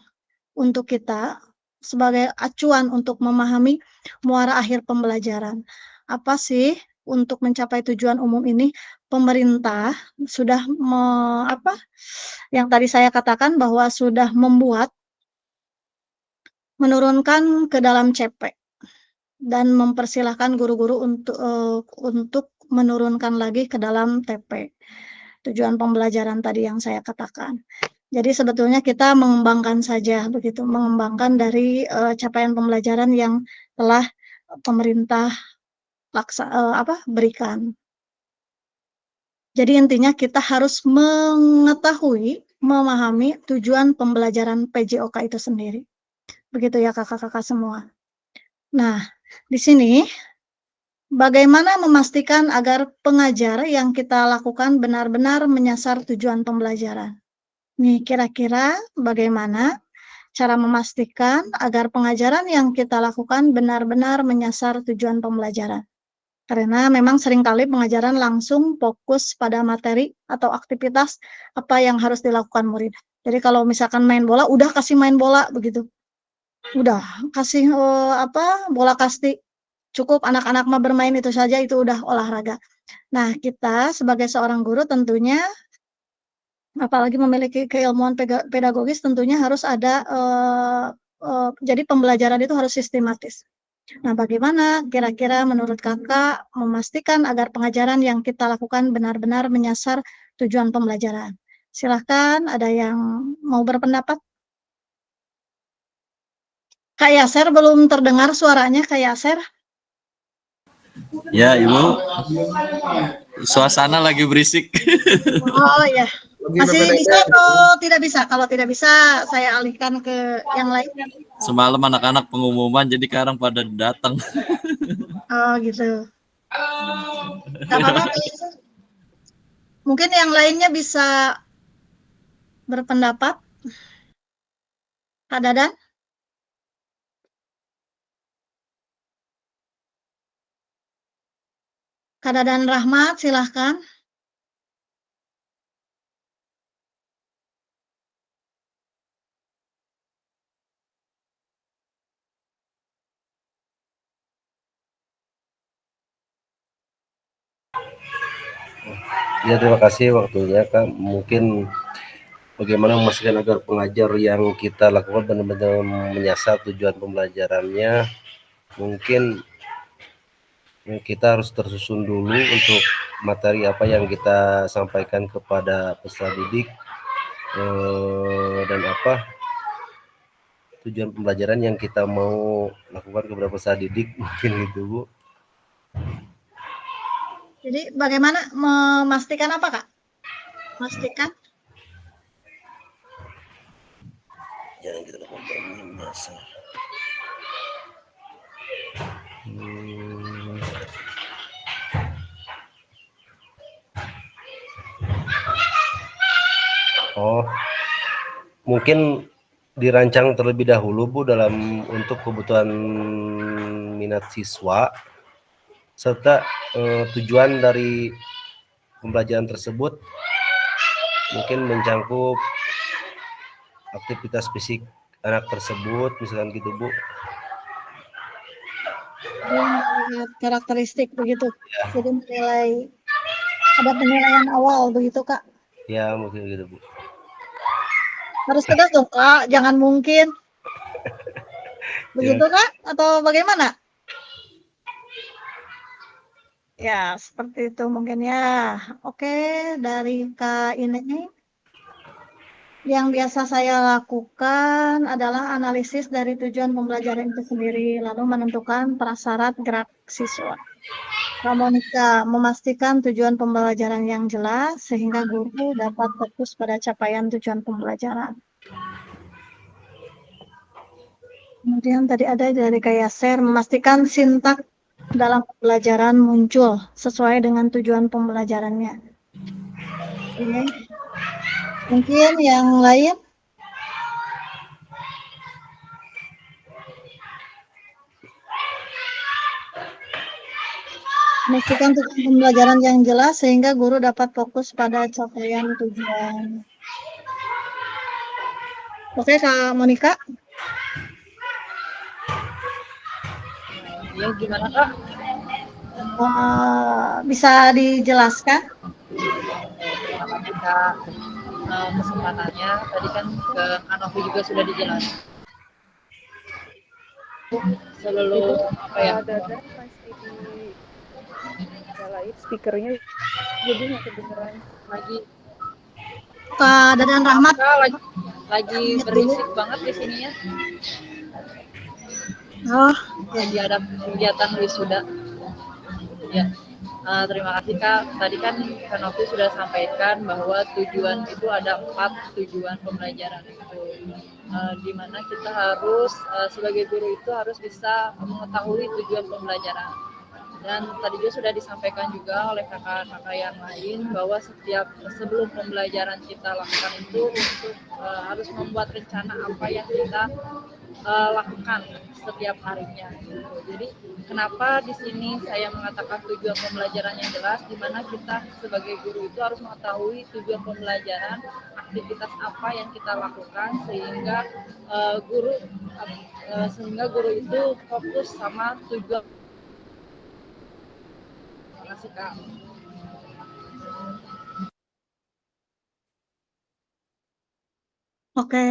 untuk kita sebagai acuan untuk memahami muara akhir pembelajaran. Apa sih untuk mencapai tujuan umum ini? Pemerintah sudah yang tadi saya katakan bahwa sudah menurunkan ke dalam CP dan mempersilahkan guru-guru untuk menurunkan lagi ke dalam TP. Tujuan pembelajaran tadi yang saya katakan. Jadi sebetulnya kita mengembangkan saja begitu, mengembangkan dari capaian pembelajaran yang telah pemerintah berikan. Jadi intinya kita harus mengetahui, memahami tujuan pembelajaran PJOK itu sendiri. Begitu ya kakak-kakak semua. Nah, di sini bagaimana memastikan agar pengajar yang kita lakukan benar-benar menyasar tujuan pembelajaran? Nih, kira-kira bagaimana cara memastikan agar pengajaran yang kita lakukan benar-benar menyasar tujuan pembelajaran? Karena memang seringkali pengajaran langsung fokus pada materi atau aktivitas apa yang harus dilakukan murid. Jadi kalau misalkan main bola, udah kasih main bola begitu. Udah kasih bola kasti. Cukup anak-anak mah bermain itu saja, itu udah olahraga. Nah, kita sebagai seorang guru tentunya apalagi memiliki keilmuan pedagogis tentunya harus ada jadi pembelajaran itu harus sistematis. Nah, bagaimana kira-kira menurut kakak memastikan agar pengajaran yang kita lakukan benar-benar menyasar tujuan pembelajaran? Silahkan, ada yang mau berpendapat? Kak Yaser, belum terdengar suaranya Kak Yaser. Ya, Ibu. Suasana lagi berisik. Oh ya. Masih bisa atau tidak bisa? Kalau tidak bisa, saya alihkan ke yang lain. Semalam anak-anak pengumuman, jadi sekarang pada datang. Oh gitu. Gak apa-apa. Mungkin yang lainnya bisa berpendapat. Kak Dadan? Kak Dadan Rahmat, silahkan. Ya, terima kasih waktunya Kak. Mungkin bagaimana memastikan agar pengajar yang kita lakukan benar-benar menyasar tujuan pembelajarannya. Mungkin kita harus tersusun dulu untuk materi apa yang kita sampaikan kepada peserta didik dan apa tujuan pembelajaran yang kita mau lakukan kepada peserta didik, mungkin gitu Bu. Jadi bagaimana memastikan apa Kak? Memastikan? Jangan kita lakukan menyasar. Mungkin dirancang terlebih dahulu Bu dalam untuk kebutuhan minat siswa. serta tujuan dari pembelajaran tersebut mungkin mencangkup aktivitas fisik anak tersebut, misalkan gitu Bu. Melihat karakteristik begitu. Jadi menilai, ada penilaian awal begitu Kak. Ya mungkin gitu Bu. Harus tegas dong Kak, jangan mungkin. Begitu Kak? Atau bagaimana? Ya, seperti itu mungkin ya. Oke, dari Kak ini, yang biasa saya lakukan adalah analisis dari tujuan pembelajaran itu sendiri, lalu menentukan prasyarat gerak siswa. Kak Monica, memastikan tujuan pembelajaran yang jelas sehingga guru dapat fokus pada capaian tujuan pembelajaran. Kemudian tadi ada dari Kak Yaser, memastikan sintak dalam pembelajaran muncul sesuai dengan tujuan pembelajarannya. Oke. Mungkin yang lain? Memastikan tujuan pembelajaran yang jelas sehingga guru dapat fokus pada capaian tujuan. Oke, Kak Monica. Ya, gimana Kak? Bisa dijelaskan? Terima kasih Kak kesempatannya. Tadi kan ke Anovi juga sudah dijelaskan. Seluruh apa ya? Dadan masih dinyalain speakernya, jadi nggak kedengeran Lagi Kak Dadan Rahmat. Kak, lagi berisik banget di sininya. Oh, lagi ada kegiatan wisuda. Ya, terima kasih Kak. Tadi kan Kak Novi sudah sampaikan bahwa tujuan itu ada 4 tujuan pembelajaran itu, di mana kita harus sebagai guru itu harus bisa mengetahui tujuan pembelajaran. Dan tadi juga sudah disampaikan juga oleh kakak-kakak yang lain bahwa sebelum pembelajaran kita lakukan itu untuk harus membuat rencana apa yang kita lakukan setiap harinya. Gitu. Jadi kenapa di sini saya mengatakan tujuan pembelajaran yang jelas, di mana kita sebagai guru itu harus mengetahui tujuan pembelajaran, aktivitas apa yang kita lakukan sehingga guru itu fokus sama tujuan. Terima kasih Kak. Oke,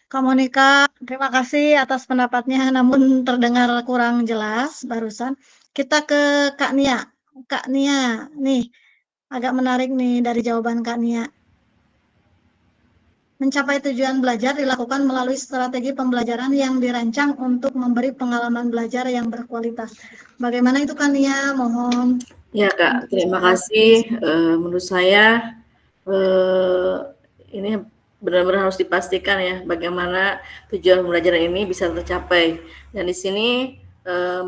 Kak Monica, terima kasih atas pendapatnya, namun terdengar kurang jelas barusan. Kita ke Kak Nia. Kak Nia, nih, agak menarik nih dari jawaban Kak Nia. Mencapai tujuan belajar dilakukan melalui strategi pembelajaran yang dirancang untuk memberi pengalaman belajar yang berkualitas. Bagaimana itu Kak Nia? Mohon. Ya Kak, terima kasih. Menurut saya ini benar-benar harus dipastikan ya bagaimana tujuan pembelajaran ini bisa tercapai. Dan di sini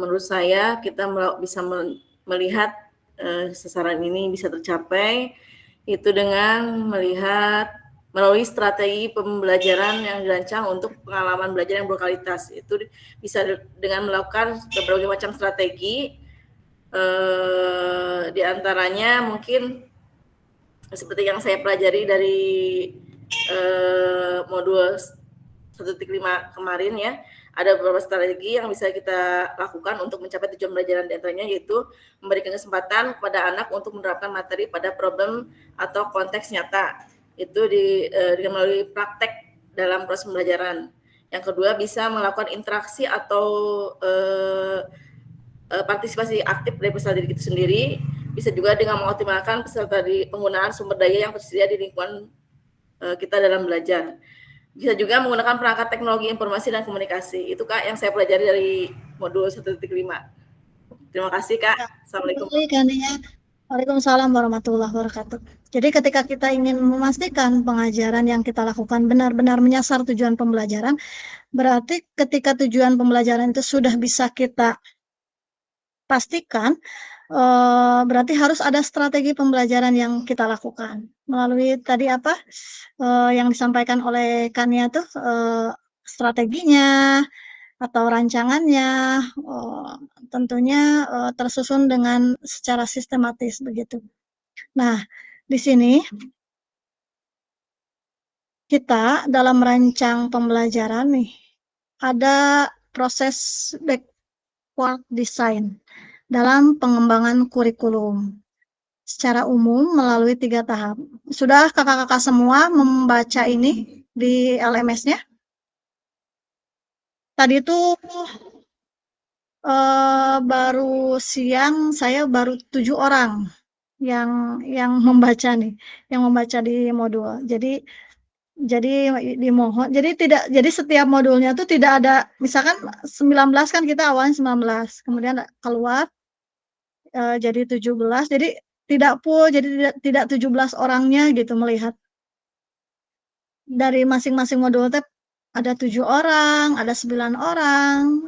menurut saya kita bisa melihat sasaran ini bisa tercapai itu dengan melihat melalui strategi pembelajaran yang dirancang untuk pengalaman belajar yang berkualitas. Itu bisa dengan melakukan berbagai macam strategi, di antaranya mungkin seperti yang saya pelajari dari modul 1.5 kemarin ya, ada beberapa strategi yang bisa kita lakukan untuk mencapai tujuan pembelajaran, di antaranya yaitu memberikan kesempatan kepada anak untuk menerapkan materi pada problem atau konteks nyata. Itu dengan melalui praktek dalam proses pembelajaran. Yang kedua, bisa melakukan interaksi atau partisipasi aktif dari peserta didik itu sendiri. Bisa juga dengan mengoptimalkan peserta di penggunaan sumber daya yang tersedia di lingkungan kita dalam belajar. Bisa juga menggunakan perangkat teknologi informasi dan komunikasi. Itu Kak yang saya pelajari dari modul 1.5. Terima kasih Kak. Assalamualaikum. Waalaikumsalam warahmatullahi wabarakatuh. Jadi ketika kita ingin memastikan pengajaran yang kita lakukan benar-benar menyasar tujuan pembelajaran, berarti ketika tujuan pembelajaran itu sudah bisa kita pastikan, berarti harus ada strategi pembelajaran yang kita lakukan. Melalui tadi apa yang disampaikan oleh Kania tuh, strateginya, atau rancangannya tentunya tersusun dengan secara sistematis begitu. Nah, di sini kita dalam merancang pembelajaran nih ada proses backward design dalam pengembangan kurikulum secara umum melalui 3 tahap. Sudah kakak-kakak semua membaca ini di LMS-nya? Tadi itu baru siang saya baru 7 orang yang membaca nih, yang membaca di modul. Jadi dimohon, jadi setiap modulnya tuh tidak ada, misalkan 19 kan kita awalnya 19, kemudian keluar jadi 17, jadi tidak full, jadi tidak 17 orangnya gitu melihat. Dari masing-masing modul teh ada 7 orang, ada 9 orang,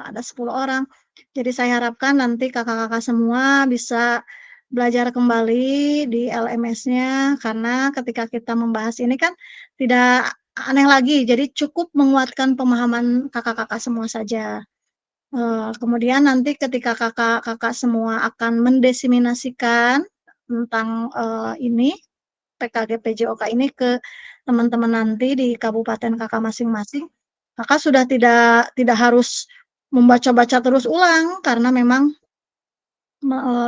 ada 10 orang. Jadi saya harapkan nanti kakak-kakak semua bisa belajar kembali di LMS-nya, karena ketika kita membahas ini kan tidak aneh lagi, jadi cukup menguatkan pemahaman kakak-kakak semua saja. Kemudian nanti ketika kakak-kakak semua akan mendiseminasikan tentang ini PKG PJOK ini ke teman-teman nanti di kabupaten kakak masing-masing, kakak sudah tidak harus membaca-baca terus ulang karena memang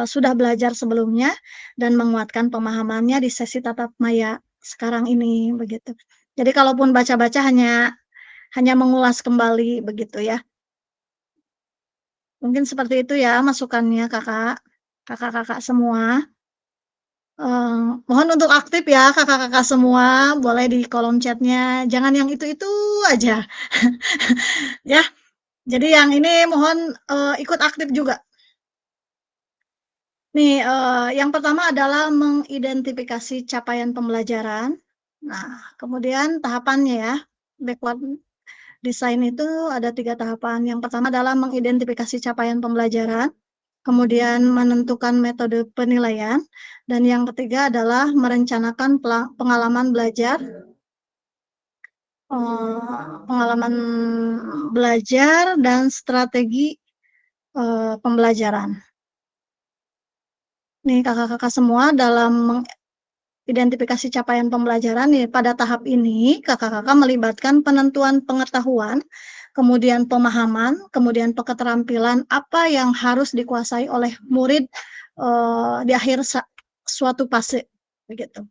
sudah belajar sebelumnya dan menguatkan pemahamannya di sesi tatap maya sekarang ini begitu. Jadi kalaupun baca-baca hanya mengulas kembali begitu ya. Mungkin seperti itu ya masukannya kakak-kakak semua. Mohon untuk aktif ya kakak-kakak semua, boleh di kolom chatnya, jangan yang itu-itu aja. Ya, jadi yang ini mohon ikut aktif juga. Nih, yang pertama adalah mengidentifikasi capaian pembelajaran. Nah, kemudian tahapannya ya, backward design itu ada 3 tahapan. Yang pertama adalah mengidentifikasi capaian pembelajaran, kemudian menentukan metode penilaian, dan yang ketiga adalah merencanakan pengalaman belajar dan strategi pembelajaran. Nih kakak-kakak semua dalam mengidentifikasi capaian pembelajaran nih pada tahap ini kakak-kakak melibatkan penentuan pengetahuan, kemudian pemahaman, kemudian keterampilan apa yang harus dikuasai oleh murid di akhir suatu fase begitu.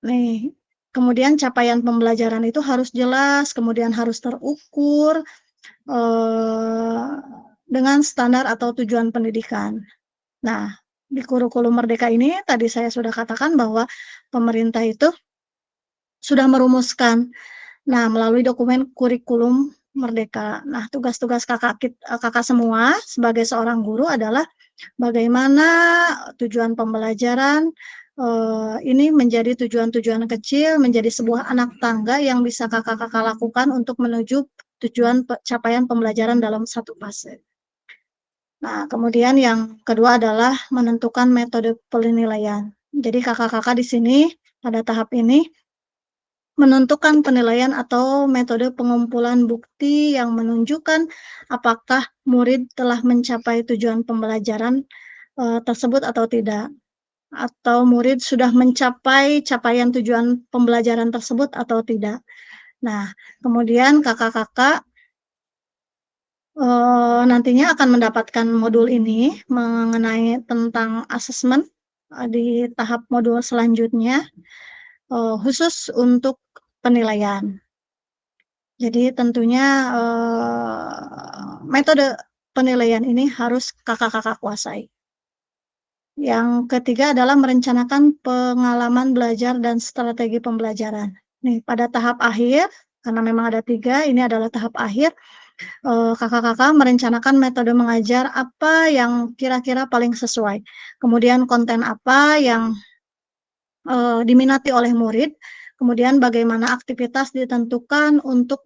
Nih, kemudian capaian pembelajaran itu harus jelas, kemudian harus terukur dengan standar atau tujuan pendidikan. Nah, di kurikulum Merdeka ini tadi saya sudah katakan bahwa pemerintah itu sudah merumuskan melalui dokumen kurikulum Merdeka. Nah, tugas-tugas kakak semua sebagai seorang guru adalah bagaimana tujuan pembelajaran ini menjadi tujuan-tujuan kecil, menjadi sebuah anak tangga yang bisa kakak-kakak lakukan untuk menuju tujuan capaian pembelajaran dalam satu fase. Nah, kemudian yang kedua adalah menentukan metode penilaian. Jadi kakak-kakak di sini pada tahap ini menentukan penilaian atau metode pengumpulan bukti yang menunjukkan apakah murid telah mencapai tujuan pembelajaran tersebut atau tidak, atau murid sudah mencapai capaian tujuan pembelajaran tersebut atau tidak. Nah, kemudian kakak-kakak nantinya akan mendapatkan modul ini mengenai tentang asesmen di tahap modul selanjutnya khusus untuk penilaian. Jadi tentunya metode penilaian ini harus kakak-kakak kuasai. Yang ketiga adalah merencanakan pengalaman belajar dan strategi pembelajaran. Nih, pada tahap akhir, karena memang ada 3, ini adalah tahap akhir, kakak-kakak merencanakan metode mengajar apa yang kira-kira paling sesuai. Kemudian konten apa yang diminati oleh murid, kemudian bagaimana aktivitas ditentukan untuk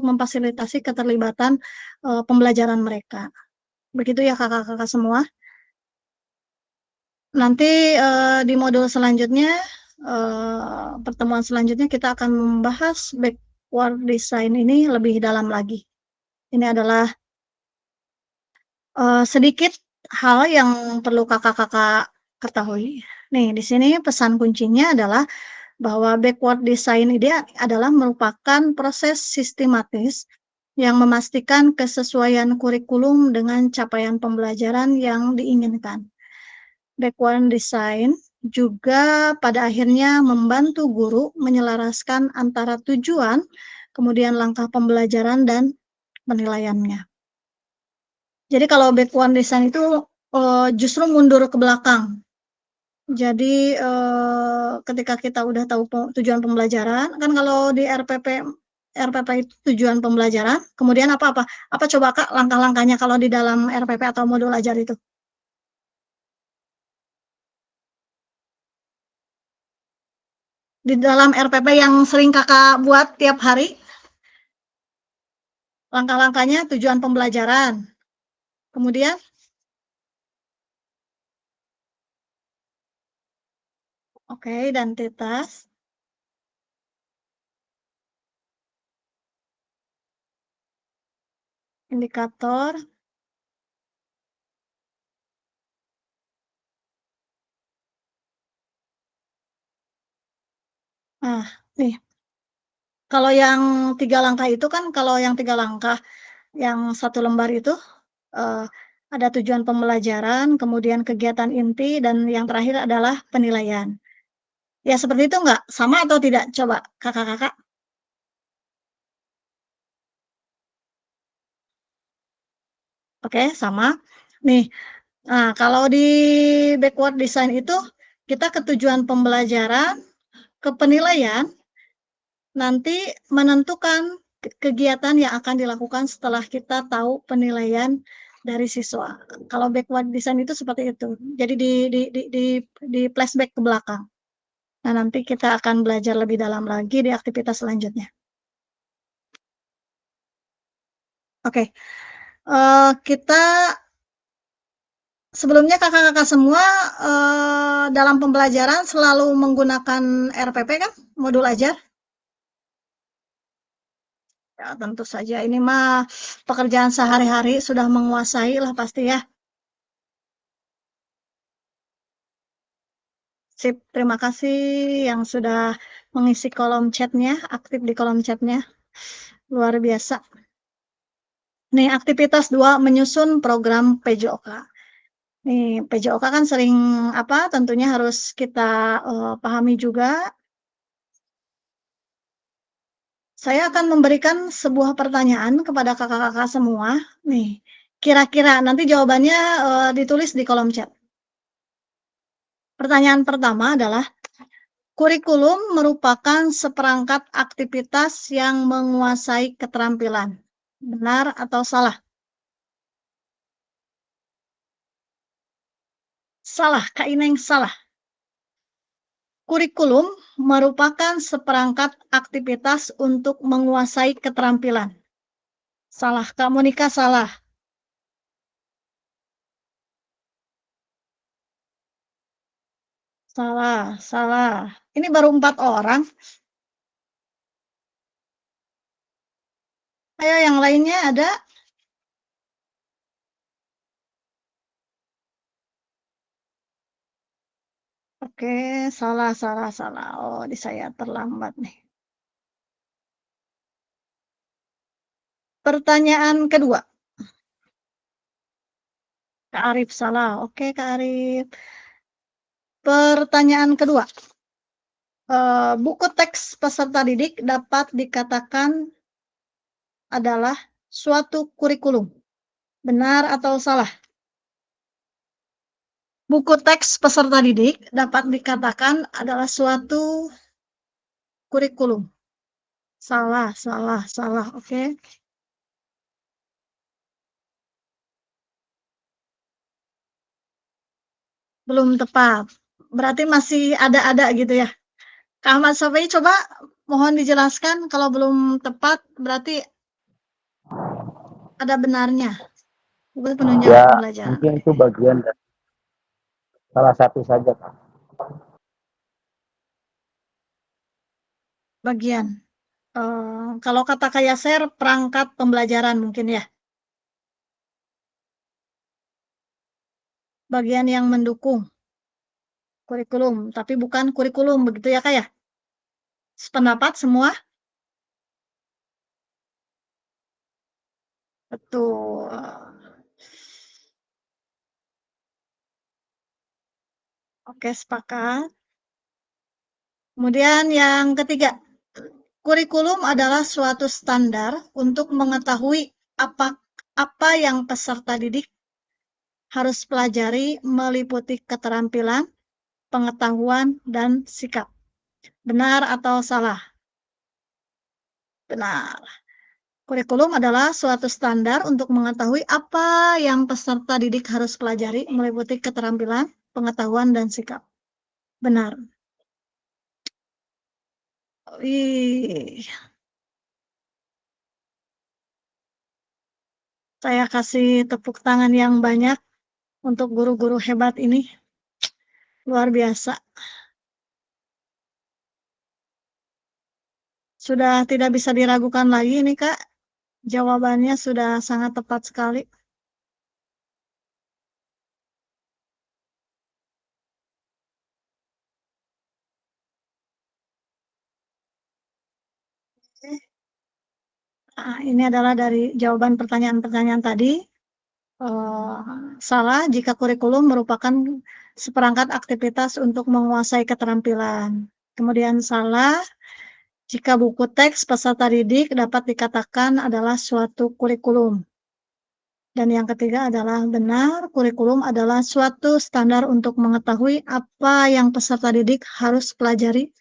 memfasilitasi keterlibatan pembelajaran mereka. Begitu ya kakak-kakak semua. Nanti di modul selanjutnya, pertemuan selanjutnya kita akan membahas backward design ini lebih dalam lagi. Ini adalah sedikit hal yang perlu kakak-kakak ketahui. Nih, di sini pesan kuncinya adalah bahwa backward design ini adalah merupakan proses sistematis yang memastikan kesesuaian kurikulum dengan capaian pembelajaran yang diinginkan. Backward design juga pada akhirnya membantu guru menyelaraskan antara tujuan, kemudian langkah pembelajaran dan penilaiannya. Jadi kalau backward design itu justru mundur ke belakang. Jadi ketika kita udah tahu tujuan pembelajaran, kan kalau di RPP itu tujuan pembelajaran, kemudian apa coba Kak langkah-langkahnya kalau di dalam RPP atau modul ajar itu? Di dalam RPP yang sering Kakak buat tiap hari, langkah-langkahnya tujuan pembelajaran. Kemudian oke, identitas. Indikator. Nah, nih. Kalau yang 3 langkah itu kan kalau yang 3 langkah, yang 1 lembar itu, ada tujuan pembelajaran, kemudian kegiatan inti, dan yang terakhir adalah penilaian. Ya seperti itu enggak? Sama atau tidak? Coba Kakak-kakak. Oke, sama. Nih, nah kalau di backward design itu, kita ke tujuan pembelajaran, ke penilaian, nanti menentukan kegiatan yang akan dilakukan setelah kita tahu penilaian dari siswa. Kalau backward design itu seperti itu. Jadi di flashback ke belakang. Nah, nanti kita akan belajar lebih dalam lagi di aktivitas selanjutnya. Oke. Kita sebelumnya kakak-kakak semua dalam pembelajaran selalu menggunakan RPP kan? Modul ajar? Ya, tentu saja ini mah pekerjaan sehari-hari sudah menguasai lah pasti ya. Sip, terima kasih yang sudah mengisi kolom chatnya, aktif di kolom chatnya. Luar biasa. Nih, aktivitas 2 menyusun program PJOK. Nih, PJOK kan sering tentunya harus kita pahami juga. Saya akan memberikan sebuah pertanyaan kepada kakak-kakak semua. Nih, kira-kira nanti jawabannya ditulis di kolom chat. Pertanyaan pertama adalah, kurikulum merupakan seperangkat aktivitas yang menguasai keterampilan. Benar atau salah? Salah, Kak Ineng salah. Kurikulum merupakan seperangkat aktivitas untuk menguasai keterampilan. Salah, Kak Monika salah. Salah, salah. Ini baru 4 orang. Ayo yang lainnya ada? Oke, salah, salah, salah. Oh, di saya terlambat nih. Pertanyaan kedua. Kak Arif salah. Oke, Kak Arif. Pertanyaan kedua. Buku teks peserta didik dapat dikatakan adalah suatu kurikulum. Benar atau salah? Buku teks peserta didik dapat dikatakan adalah suatu kurikulum. Salah, salah, salah. Oke. Belum tepat. Berarti masih ada-ada gitu ya. Kak Ahmad Sofei coba mohon dijelaskan kalau belum tepat berarti ada benarnya. Buku penunjang Ya, pembelajaran. mungkin itu bagian dari salah satu saja, Kak. Bagian. Kalau kata Kak Yaser, perangkat pembelajaran mungkin ya? Bagian yang mendukung kurikulum, tapi bukan kurikulum, begitu ya Kak ya? Sependapat semua? Betul. Oke, sepakat. Kemudian yang ketiga, kurikulum adalah suatu standar untuk mengetahui apa yang peserta didik harus pelajari meliputi keterampilan, pengetahuan, dan sikap. Benar atau salah? Benar. Kurikulum adalah suatu standar untuk mengetahui apa yang peserta didik harus pelajari meliputi keterampilan, pengetahuan, dan sikap. Benar. Wih. Saya kasih tepuk tangan yang banyak untuk guru-guru hebat ini. Luar biasa. Sudah tidak bisa diragukan lagi ini Kak. Jawabannya sudah sangat tepat sekali. Nah, ini adalah dari jawaban pertanyaan-pertanyaan tadi. Salah jika kurikulum merupakan seperangkat aktivitas untuk menguasai keterampilan. Kemudian salah jika buku teks peserta didik dapat dikatakan adalah suatu kurikulum. Dan yang ketiga adalah benar, kurikulum adalah suatu standar untuk mengetahui apa yang peserta didik harus pelajari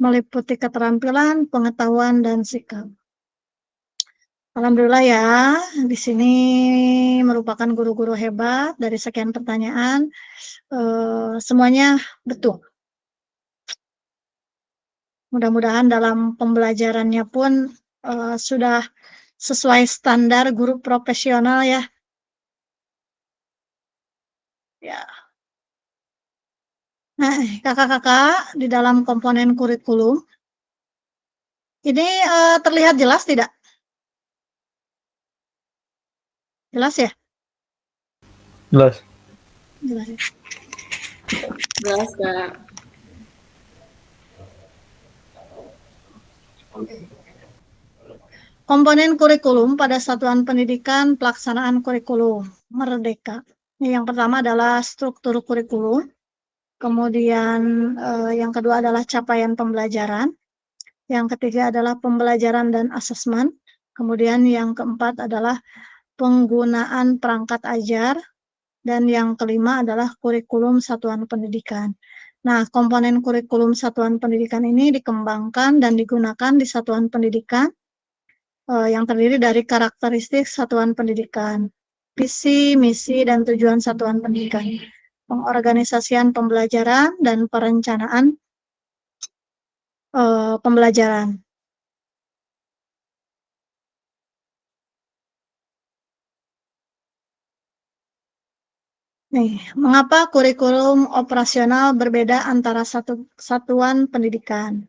meliputi keterampilan, pengetahuan, dan sikap. Alhamdulillah ya, di sini merupakan guru-guru hebat dari sekian pertanyaan. Semuanya betul. Mudah-mudahan dalam pembelajarannya pun sudah sesuai standar guru profesional ya. Ya. Nah, kakak-kakak di dalam komponen kurikulum ini terlihat jelas tidak? Jelas ya? Jelas. Jelas ya. Jelas, Kak. Komponen kurikulum pada satuan pendidikan pelaksanaan kurikulum Merdeka. Yang pertama adalah struktur kurikulum, kemudian yang kedua adalah capaian pembelajaran, yang ketiga adalah pembelajaran dan asesmen, kemudian yang keempat adalah penggunaan perangkat ajar, dan yang kelima adalah kurikulum satuan pendidikan. Nah, komponen kurikulum satuan pendidikan ini dikembangkan dan digunakan di satuan pendidikan yang terdiri dari karakteristik satuan pendidikan, visi, misi, dan tujuan satuan pendidikan, pengorganisasian pembelajaran, dan perencanaan pembelajaran. Nih, mengapa kurikulum operasional berbeda antara satuan pendidikan?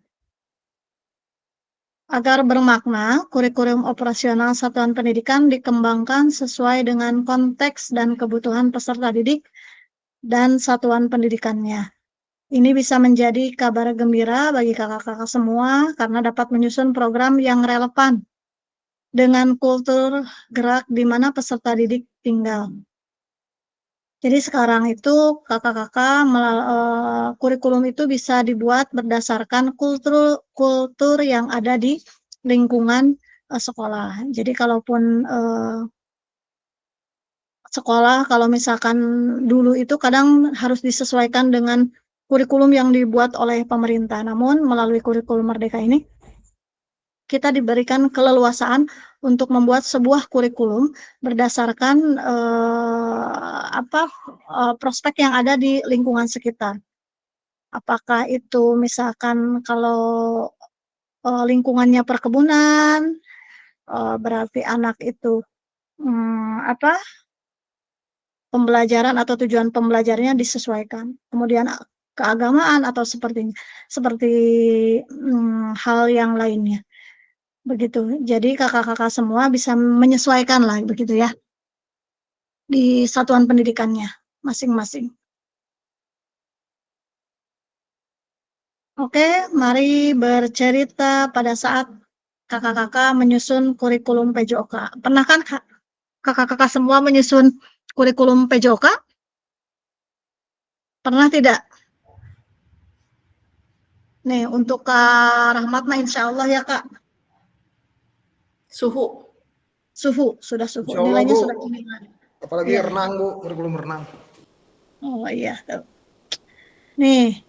Agar bermakna, kurikulum operasional satuan pendidikan dikembangkan sesuai dengan konteks dan kebutuhan peserta didik dan satuan pendidikannya. Ini bisa menjadi kabar gembira bagi kakak-kakak semua karena dapat menyusun program yang relevan dengan kultur gerak di mana peserta didik tinggal. Jadi sekarang itu kakak-kakak kurikulum itu bisa dibuat berdasarkan kultur yang ada di lingkungan sekolah. Jadi kalaupun sekolah kalau misalkan dulu itu kadang harus disesuaikan dengan kurikulum yang dibuat oleh pemerintah. Namun melalui kurikulum Merdeka ini kita diberikan keleluasaan untuk membuat sebuah kurikulum berdasarkan prospek yang ada di lingkungan sekitar. Apakah itu misalkan kalau lingkungannya perkebunan, berarti anak itu pembelajaran atau tujuan pembelajarannya disesuaikan. Kemudian keagamaan atau seperti hal yang lainnya. begitu. Jadi kakak-kakak semua bisa menyesuaikan lah begitu ya di satuan pendidikannya masing-masing. Oke, mari bercerita pada saat kakak-kakak menyusun kurikulum PJOK. Pernah kan kakak-kakak semua menyusun kurikulum PJOK? Pernah tidak? Nih, untuk Kak Rahmat mah insya Allah ya Kak. Suhu. Sudah suhu. Insya Allah, Nilainya Bu. sudah tinggi. Apalagi Iya. renang, Bu, kurikulum renang. Oh iya. Nih,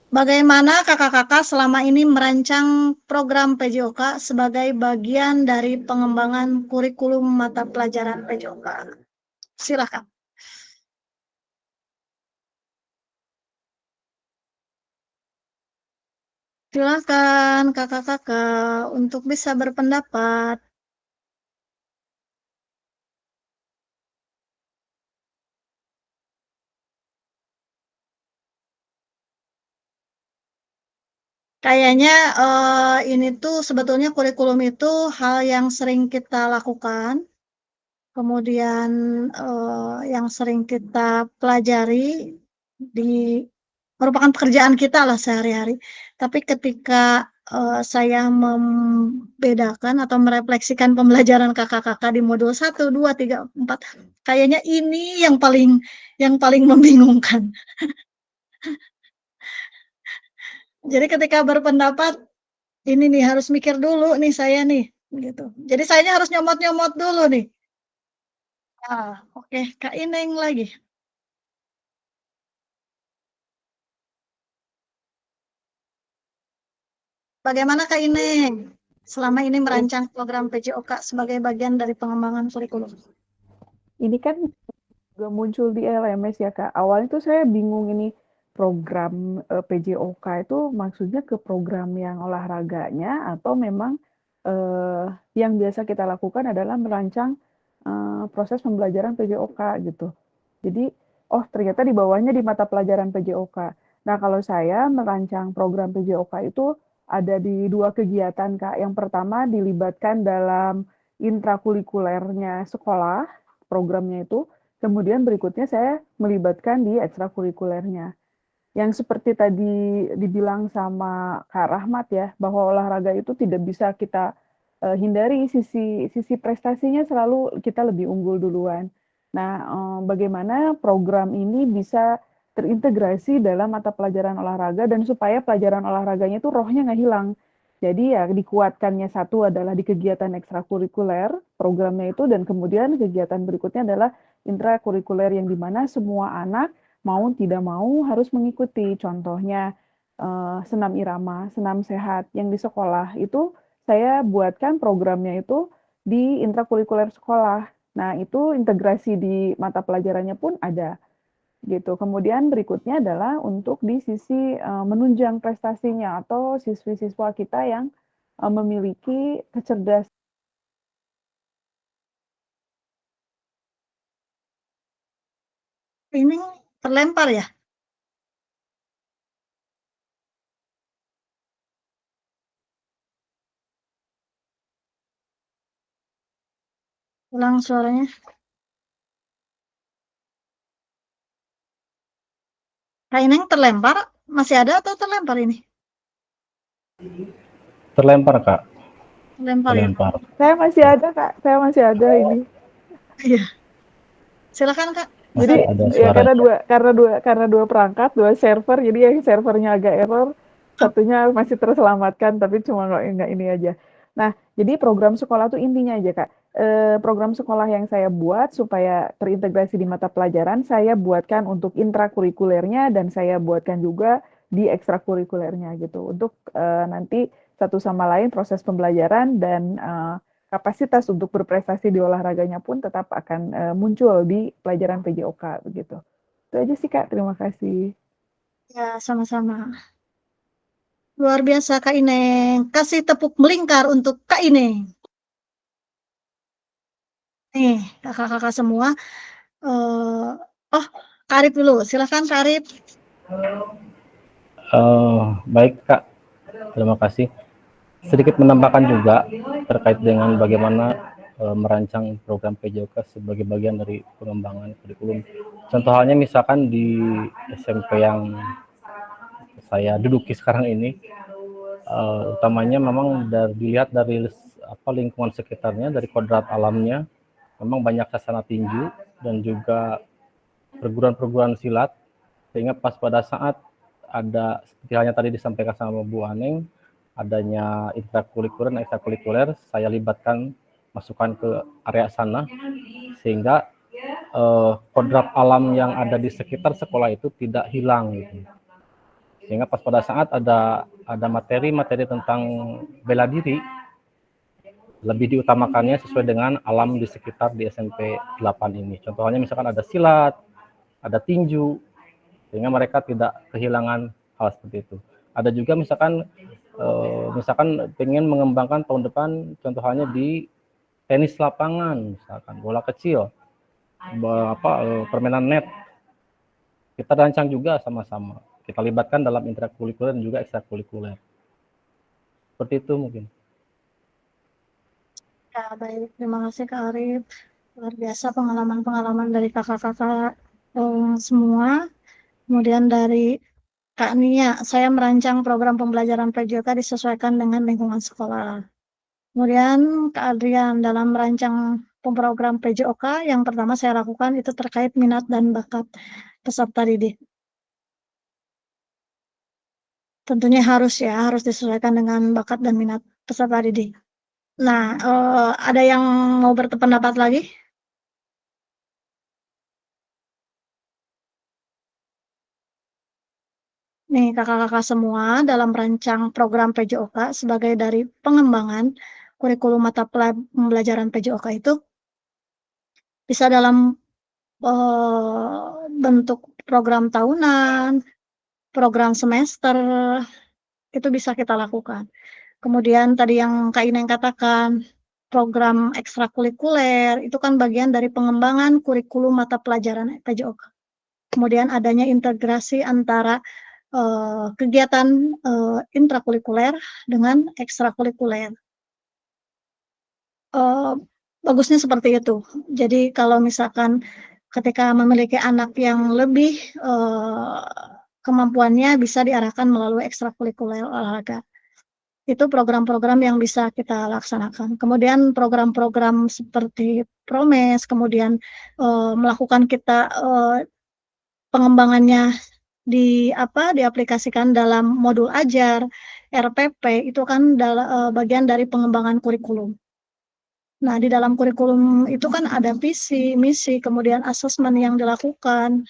bagaimana kakak-kakak selama ini merancang program PJOK sebagai bagian dari pengembangan kurikulum mata pelajaran PJOK? Silakan. Silakan kakak-kakak untuk bisa berpendapat. Kayaknya ini tuh sebetulnya kurikulum itu hal yang sering kita lakukan, kemudian yang sering kita pelajari di merupakan pekerjaan kita lah sehari-hari. Tapi ketika saya membedakan atau merefleksikan pembelajaran kakak-kakak di modul 1, 2, 3, 4, kayaknya ini yang paling membingungkan. Jadi ketika berpendapat, ini nih harus mikir dulu nih saya nih, gitu. Jadi sayanya harus nyomot-nyomot dulu nih. Ah, oke, Kak Ineng lagi. Bagaimana Kak Ineng selama ini merancang program PJOK sebagai bagian dari pengembangan kurikulum? Ini kan juga muncul di LMS ya Kak. Awalnya tuh saya bingung ini program PJOK itu maksudnya ke program yang olahraganya atau memang yang biasa kita lakukan adalah merancang proses pembelajaran PJOK gitu. Jadi, oh ternyata di bawahnya di mata pelajaran PJOK. Nah, kalau saya merancang program PJOK itu ada di 2 kegiatan, Kak. Yang pertama dilibatkan dalam intrakurikulernya sekolah, programnya itu. Kemudian berikutnya saya melibatkan di ekstrakurikulernya. Yang seperti tadi dibilang sama Kak Rahmat ya, bahwa olahraga itu tidak bisa kita hindari, sisi prestasinya selalu kita lebih unggul duluan. Nah, bagaimana program ini bisa terintegrasi dalam mata pelajaran olahraga dan supaya pelajaran olahraganya itu rohnya nggak hilang. Jadi ya dikuatkannya satu adalah di kegiatan ekstrakurikuler programnya itu, dan kemudian kegiatan berikutnya adalah intrakurikuler yang dimana semua anak mau tidak mau harus mengikuti. Contohnya senam irama, senam sehat yang di sekolah itu saya buatkan programnya itu di intrakurikuler sekolah. Nah, itu integrasi di mata pelajarannya pun ada gitu. Kemudian berikutnya adalah untuk di sisi menunjang prestasinya atau siswi-siswa kita yang memiliki kecerdasan. Ini terlempar ya? Ulang suaranya. Kak Ineng terlempar? Masih ada atau terlempar ini? Terlempar, Kak. Terlempar ya? Terlempar. Saya masih ada, Kak. Saya masih ada ini. Iya. Silakan Kak. Jadi ya karena dua perangkat, 2 server, jadi yang servernya agak error, satunya masih terselamatkan tapi cuma nggak ini aja. Nah, jadi program sekolah tuh intinya aja Kak. Program sekolah yang saya buat supaya terintegrasi di mata pelajaran, saya buatkan untuk intrakurikulernya dan saya buatkan juga di ekstrakurikulernya gitu. Untuk nanti satu sama lain proses pembelajaran dan kapasitas untuk berprestasi di olahraganya pun tetap akan muncul di pelajaran PJOK begitu. Itu aja sih Kak, terima kasih. Ya, sama-sama. Luar biasa Kak Ineng. Kasih tepuk melingkar untuk Kak Ineng. Nih, kakak-kakak semua. Oh, Kak Arif dulu. Silakan Kak Arif. Baik Kak, terima kasih. sedikit menambahkan juga terkait dengan bagaimana merancang program PJOK sebagai bagian dari pengembangan kurikulum. Contoh halnya misalkan di SMP yang saya duduki sekarang ini, utamanya memang dilihat dari lingkungan sekitarnya, dari kodrat alamnya, memang banyak sasana tinju dan juga perguruan-perguruan silat, sehingga pas pada saat ada seperti halnya tadi disampaikan sama Bu Aneng, adanya ekstrakurikuler, saya libatkan masukkan ke area sana, sehingga kodrat alam yang ada di sekitar sekolah itu tidak hilang gitu. Sehingga pas pada saat ada materi-materi tentang bela diri, lebih diutamakannya sesuai dengan alam di sekitar di SMP 8 ini. Contohnya misalkan ada silat, ada tinju, sehingga mereka tidak kehilangan hal seperti itu. Ada juga misalkan pengen mengembangkan tahun depan, contoh halnya di tenis lapangan, misalkan bola kecil, permainan net, kita rancang juga sama-sama. Kita libatkan dalam intrakurikuler dan juga ekstrakurikuler. Seperti itu mungkin. Ya, baik. Terima kasih Kak Arif. Luar biasa pengalaman-pengalaman dari kakak-kakak semua. Kemudian dari Kak Nia, saya merancang program pembelajaran PJOK disesuaikan dengan lingkungan sekolah. Kemudian Kak Adrian, dalam merancang program PJOK, yang pertama saya lakukan itu terkait minat dan bakat peserta didik. Tentunya harus disesuaikan dengan bakat dan minat peserta didik. Nah, ada yang mau berpendapat lagi? Nih, kakak-kakak semua, dalam merancang program PJOK sebagai dari pengembangan kurikulum mata pembelajaran PJOK itu bisa dalam bentuk program tahunan, program semester, itu bisa kita lakukan. Kemudian tadi yang Kak Ineng katakan, program ekstrakurikuler, itu kan bagian dari pengembangan kurikulum mata pelajaran PJOK. Kemudian adanya integrasi antara kegiatan intrakurikuler dengan ekstrakurikuler. Bagusnya seperti itu. Jadi kalau misalkan ketika memiliki anak yang lebih kemampuannya bisa diarahkan melalui ekstrakurikuler olahraga. Itu program-program yang bisa kita laksanakan. Kemudian program-program seperti Promes, kemudian melakukan kita pengembangannya diaplikasikan dalam modul ajar, RPP, itu kan bagian dari pengembangan kurikulum. Nah, di dalam kurikulum itu kan ada visi, misi, kemudian asesmen yang dilakukan,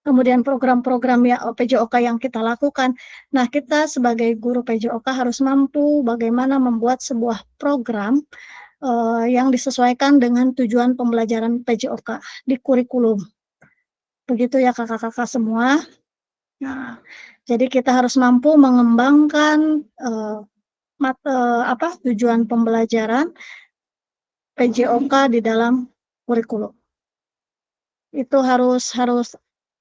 kemudian program-program PJOK yang kita lakukan. Nah, kita sebagai guru PJOK harus mampu bagaimana membuat sebuah program yang disesuaikan dengan tujuan pembelajaran PJOK di kurikulum. Begitu ya kakak-kakak semua. Nah, jadi kita harus mampu mengembangkan tujuan pembelajaran PJOK di dalam kurikulum. Itu harus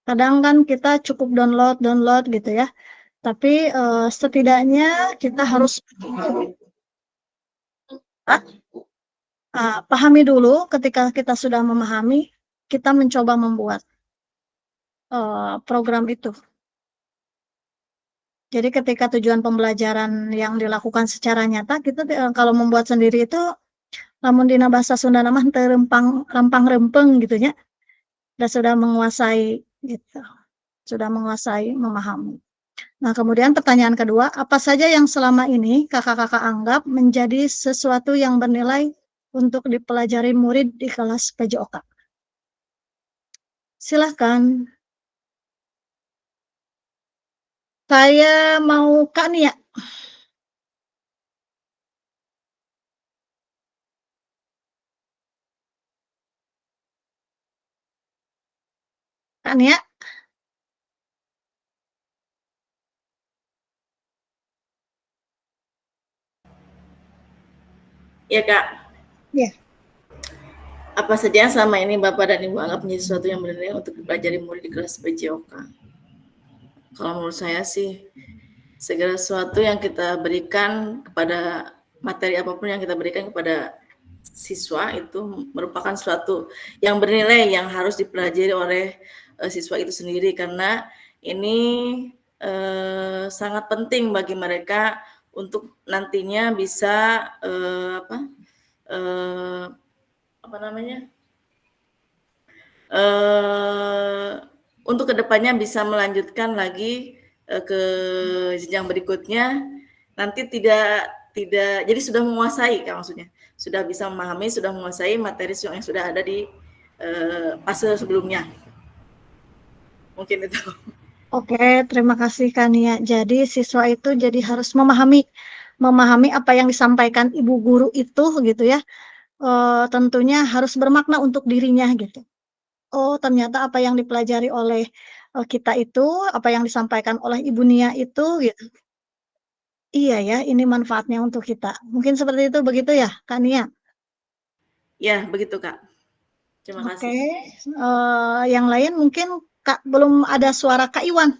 kadang kan kita cukup download gitu ya. Tapi setidaknya kita harus pahami dulu. Ketika kita sudah memahami, kita mencoba membuat program itu. Jadi ketika tujuan pembelajaran yang dilakukan secara nyata, kita kalau membuat sendiri itu, lamun dina bahasa Sunda namah teu rempang-rempeng gitu nya, dan sudah menguasai gitu, sudah menguasai, memahami. Nah, kemudian pertanyaan kedua, apa saja yang selama ini kakak-kakak anggap menjadi sesuatu yang bernilai untuk dipelajari murid di kelas PJOK? Silahkan. Saya mau Kak Nia. Kak Nia? Ya Kak. Ya. Apa saja yang selama ini Bapak dan Ibu anggap menjadi sesuatu yang bernilai untuk dipelajari murid di kelas PJOK? Kalau menurut saya sih segala sesuatu yang kita berikan kepada materi apapun yang kita berikan kepada siswa itu merupakan suatu yang bernilai yang harus dipelajari oleh siswa itu sendiri, karena ini sangat penting bagi mereka untuk nantinya bisa untuk kedepannya bisa melanjutkan lagi ke jenjang berikutnya, nanti tidak jadi sudah menguasai kan, maksudnya sudah bisa memahami, sudah menguasai materi yang sudah ada di fase sebelumnya. Mungkin itu. Oke, terima kasih Kania. Jadi siswa itu jadi harus memahami apa yang disampaikan ibu guru itu gitu ya. Tentunya harus bermakna untuk dirinya gitu. Oh, ternyata apa yang dipelajari oleh kita itu, apa yang disampaikan oleh Ibu Nia itu gitu. Iya ya, ini manfaatnya untuk kita. Mungkin seperti itu, begitu ya, Kak Nia? Ya, begitu Kak. Terima kasih. Oke, yang lain mungkin Kak belum ada suara Kak Iwan.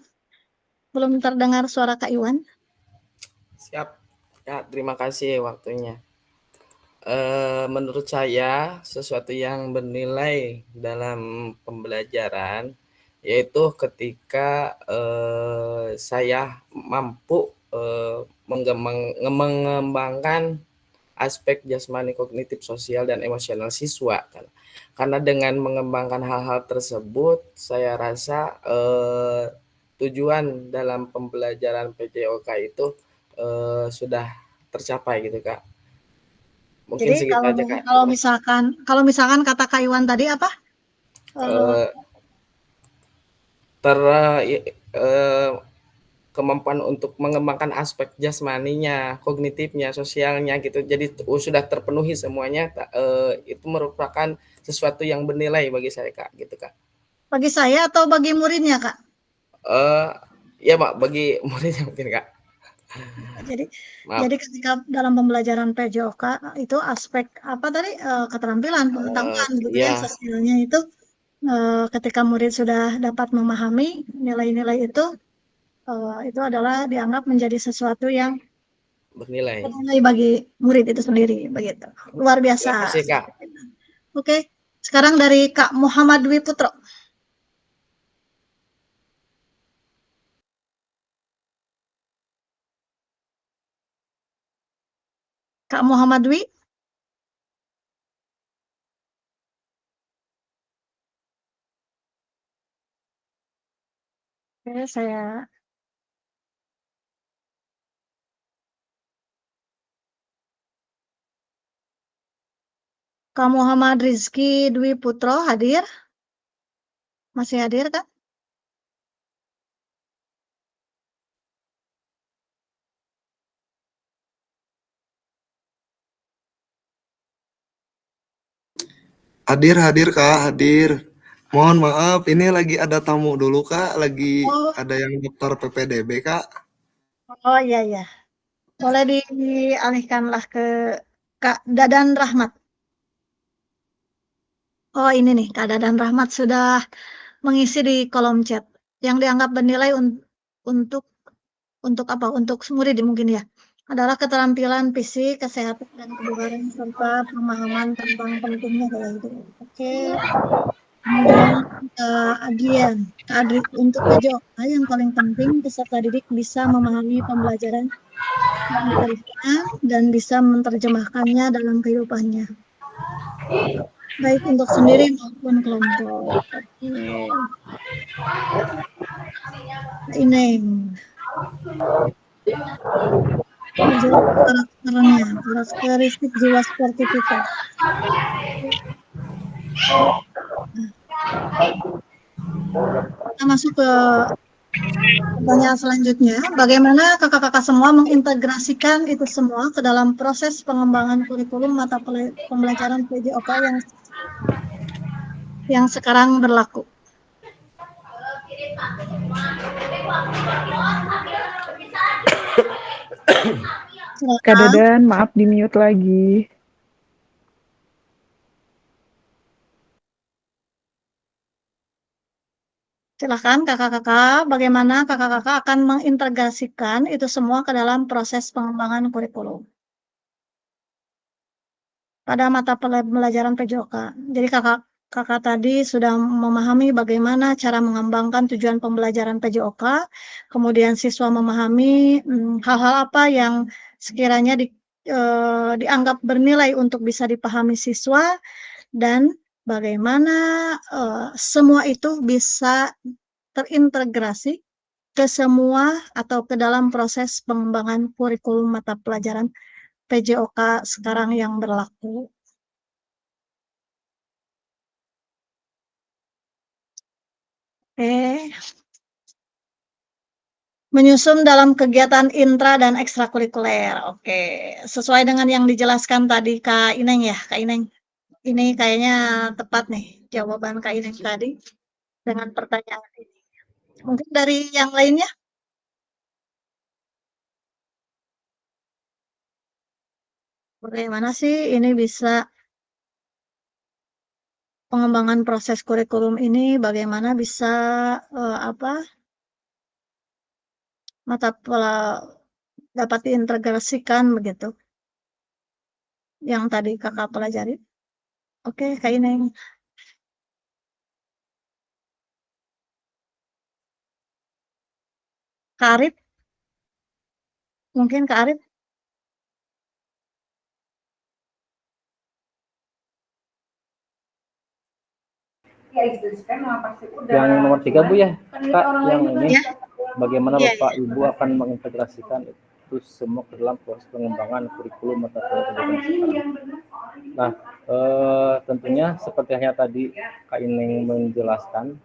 Belum terdengar suara Kak Iwan. Siap. Ya, terima kasih waktunya. Menurut saya sesuatu yang bernilai dalam pembelajaran yaitu ketika saya mampu mengembangkan aspek jasmani, kognitif, sosial, dan emosional siswa. Karena dengan mengembangkan hal-hal tersebut, saya rasa tujuan dalam pembelajaran PJOK itu sudah tercapai gitu Kak. Mungkin Jadi segitu aja Kak. kalau misalkan kata Kak Iwan tadi apa? Kemampuan untuk mengembangkan aspek jasmaninya, kognitifnya, sosialnya gitu. Jadi sudah terpenuhi semuanya. Itu merupakan sesuatu yang bernilai bagi saya Kak, gitu Kak. Bagi saya atau bagi muridnya Kak? Ya Pak, bagi muridnya mungkin Kak. Jadi ketika dalam pembelajaran PJOK itu aspek apa tadi keterampilan, pengetahuan gitu ya, sosialnya itu ketika murid sudah dapat memahami nilai-nilai itu adalah dianggap menjadi sesuatu yang bernilai bagi murid itu sendiri, begitu. Luar biasa. Terima kasih Kak. Oke, sekarang dari Kak Muhammad Dwi Putro. Kak Muhammad Dwi. Oke, saya Kak Muhammad Rizky Dwi Putro hadir? Masih hadir Kak? Hadir Kak, hadir. Mohon maaf, ini lagi ada tamu dulu Kak, lagi ada yang daftar PPDB Kak. Oh iya. Boleh dialihkanlah ke Kak Dadan Rahmat. Oh ini nih, Kak Dadan Rahmat sudah mengisi di kolom chat. Yang dianggap bernilai untuk apa? Untuk murid mungkin ya. Adalah keterampilan fisik, kesehatan, dan kebugaran, serta pemahaman tentang pentingnya kayak gitu. Oke. Kemudian Adian, untuk PJOK yang paling penting peserta didik bisa memahami pembelajaran materinya dan bisa menerjemahkannya dalam kehidupannya, baik untuk sendiri maupun kelompok. Ini karakteristik jiwa sportivitas. Kita masuk ke pertanyaan selanjutnya. Bagaimana kakak-kakak semua mengintegrasikan itu semua ke dalam proses pengembangan kurikulum mata pembelajaran PJOK yang sekarang berlaku? Kak Dadan, maaf di mute lagi. Silakan kakak-kakak, bagaimana kakak-kakak akan mengintegrasikan itu semua ke dalam proses pengembangan kurikulum pada mata pelajaran PJOK. Jadi kakak tadi sudah memahami bagaimana cara mengembangkan tujuan pembelajaran PJOK, kemudian siswa memahami hal-hal apa yang sekiranya dianggap bernilai untuk bisa dipahami siswa, dan bagaimana semua itu bisa terintegrasi ke semua atau ke dalam proses pengembangan kurikulum mata pelajaran PJOK sekarang yang berlaku. Oke. Menyusun dalam kegiatan intra dan ekstrakurikuler. Oke, sesuai dengan yang dijelaskan tadi Kak Ineng ya, Kak Ineng. Ini kayaknya tepat nih jawaban Kak Ineng tadi dengan pertanyaan ini. Mungkin dari yang lainnya? Bagaimana sih ini bisa pengembangan proses kurikulum ini, bagaimana bisa dapat diintegrasikan begitu, yang tadi kakak pelajari. Oke, Kak Ineng. Kak Arif? Mungkin Kak Arif? Yang nomor 3 Bu ya, Kak, yang ini bagaimana Bapak Ibu akan mengintegrasikan itu semua ke dalam proses pengembangan kurikulum mata pelajaran sekarang. Nah, tentunya seperti halnya tadi Kak Ineng menjelaskan,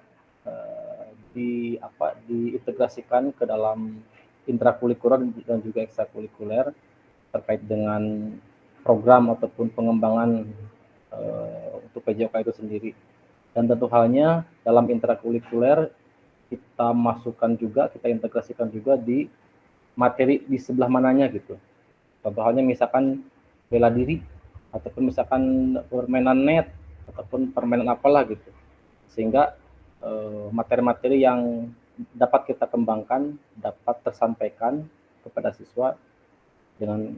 diintegrasikan ke dalam intrakurikuler dan juga ekstrakurikuler terkait dengan program ataupun pengembangan untuk PJOK itu sendiri. Dan tentu halnya dalam intrakurikuler kita masukkan juga, kita integrasikan juga di materi di sebelah mananya gitu. Contoh halnya misalkan bela diri, ataupun misalkan permainan net, ataupun permainan apalah gitu. Sehingga materi-materi yang dapat kita kembangkan, dapat tersampaikan kepada siswa dengan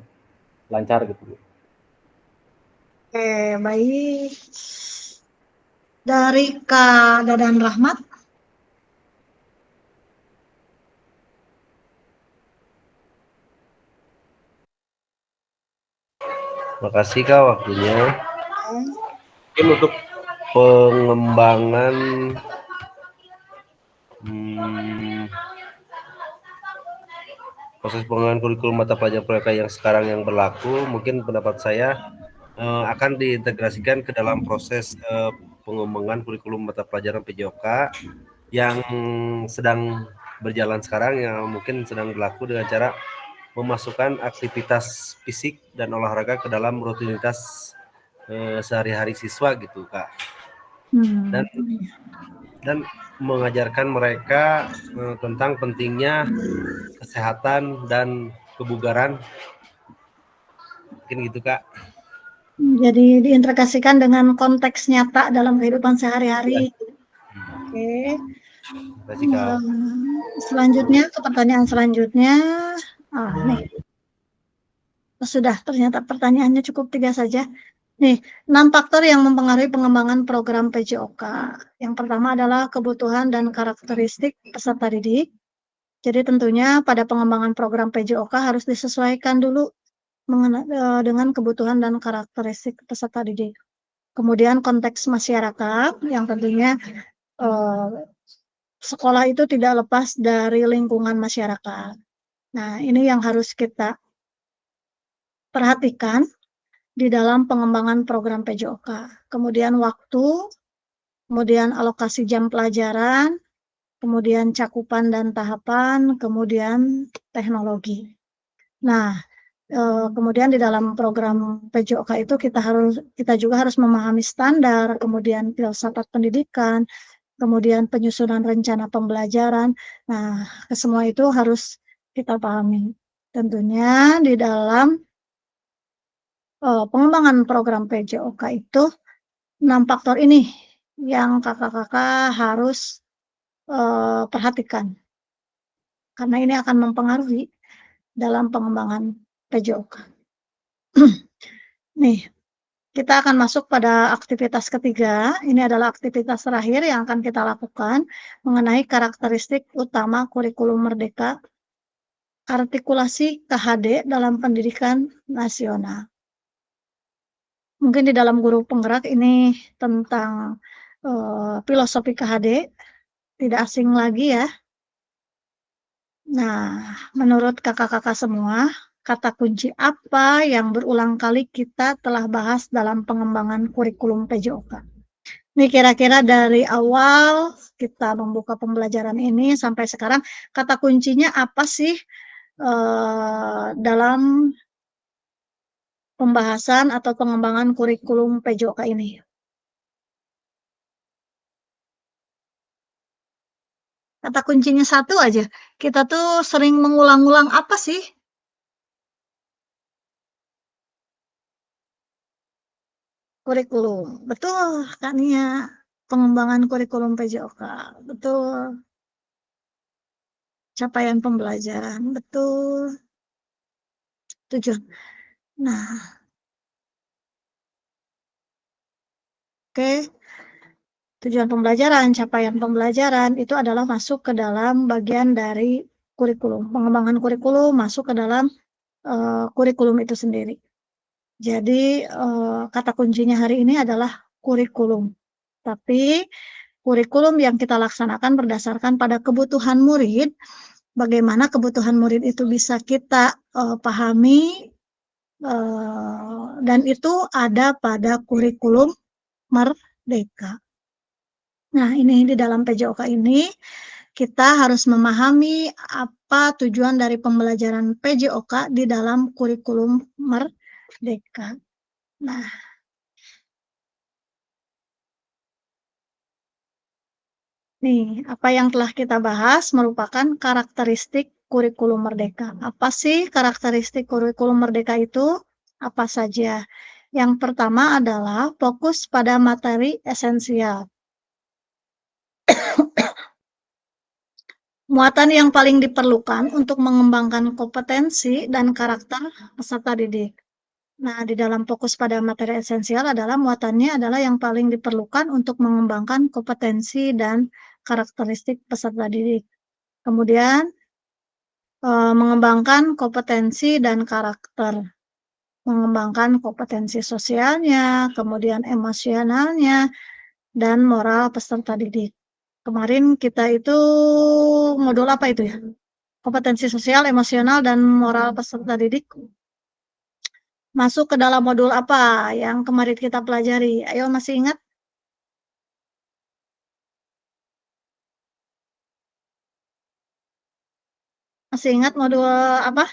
lancar gitu. Oke, baik. Dari Kak Dadan Rahmat. Makasih Kak waktunya. Mungkin untuk pengembangan proses pengembangan kurikulum mata pelajaran mereka yang sekarang yang berlaku, mungkin pendapat saya akan diintegrasikan ke dalam proses pengembangan kurikulum mata pelajaran PJOK yang sedang berjalan sekarang, yang mungkin sedang berlaku dengan cara memasukkan aktivitas fisik dan olahraga ke dalam rutinitas sehari-hari siswa gitu Kak. Dan mengajarkan mereka tentang pentingnya kesehatan dan kebugaran, mungkin gitu Kak. Jadi diintegrasikan dengan konteks nyata dalam kehidupan sehari-hari. Oke. Selanjutnya ke pertanyaan selanjutnya. Nih. Sudah, ternyata pertanyaannya cukup 3 saja. Nih, 6 faktor yang mempengaruhi pengembangan program PJOK. Yang pertama adalah kebutuhan dan karakteristik peserta didik. Jadi tentunya pada pengembangan program PJOK harus disesuaikan dulu dengan kebutuhan dan karakteristik peserta didik. Kemudian konteks masyarakat, yang tentunya sekolah itu tidak lepas dari lingkungan masyarakat. Nah, ini yang harus kita perhatikan di dalam pengembangan program PJOK. Kemudian waktu, kemudian alokasi jam pelajaran, kemudian cakupan dan tahapan, kemudian teknologi. Nah, kemudian di dalam program PJOK itu kita juga harus memahami standar, kemudian filsafat pendidikan, kemudian penyusunan rencana pembelajaran. Nah, semua itu harus kita pahami. Tentunya di dalam pengembangan program PJOK itu 6 faktor ini yang kakak-kakak harus perhatikan. Karena ini akan mempengaruhi dalam pengembangan PJOK. Nih, kita akan masuk pada aktivitas ketiga. Ini adalah aktivitas terakhir yang akan kita lakukan mengenai karakteristik utama kurikulum merdeka, artikulasi KHD dalam pendidikan nasional. Mungkin di dalam guru penggerak ini tentang filosofi KHD, tidak asing lagi ya. Nah, menurut kakak-kakak semua, kata kunci apa yang berulang kali kita telah bahas dalam pengembangan kurikulum PJOK? Ini kira-kira dari awal kita membuka pembelajaran ini sampai sekarang, kata kuncinya apa sih dalam pembahasan atau pengembangan kurikulum PJOK ini? Kata kuncinya satu aja, kita tuh sering mengulang-ulang apa sih? Kurikulum, betul kan ya, pengembangan kurikulum PJOK, betul. Capaian pembelajaran, betul. Tujuan. Nah, oke. Tujuan pembelajaran, capaian pembelajaran itu adalah masuk ke dalam bagian dari kurikulum. Pengembangan kurikulum masuk ke dalam kurikulum itu sendiri. Jadi kata kuncinya hari ini adalah kurikulum. Tapi kurikulum yang kita laksanakan berdasarkan pada kebutuhan murid, bagaimana kebutuhan murid itu bisa kita pahami, dan itu ada pada kurikulum merdeka. Nah, ini di dalam PJOK ini kita harus memahami apa tujuan dari pembelajaran PJOK di dalam kurikulum merdeka. Nah, nih, apa yang telah kita bahas merupakan karakteristik kurikulum merdeka. Apa sih karakteristik kurikulum merdeka itu? Apa saja? Yang pertama adalah fokus pada materi esensial. Muatan yang paling diperlukan untuk mengembangkan kompetensi dan karakter peserta didik. Nah, di dalam fokus pada materi esensial adalah muatannya adalah yang paling diperlukan untuk mengembangkan kompetensi dan karakteristik peserta didik. Kemudian, mengembangkan kompetensi dan karakter. Mengembangkan kompetensi sosialnya, kemudian emosionalnya, dan moral peserta didik. Kemarin kita itu modul apa itu ya? Kompetensi sosial, emosional, dan moral peserta didik. Masuk ke dalam modul apa yang kemarin kita pelajari? Ayo, masih ingat? Masih ingat modul apa?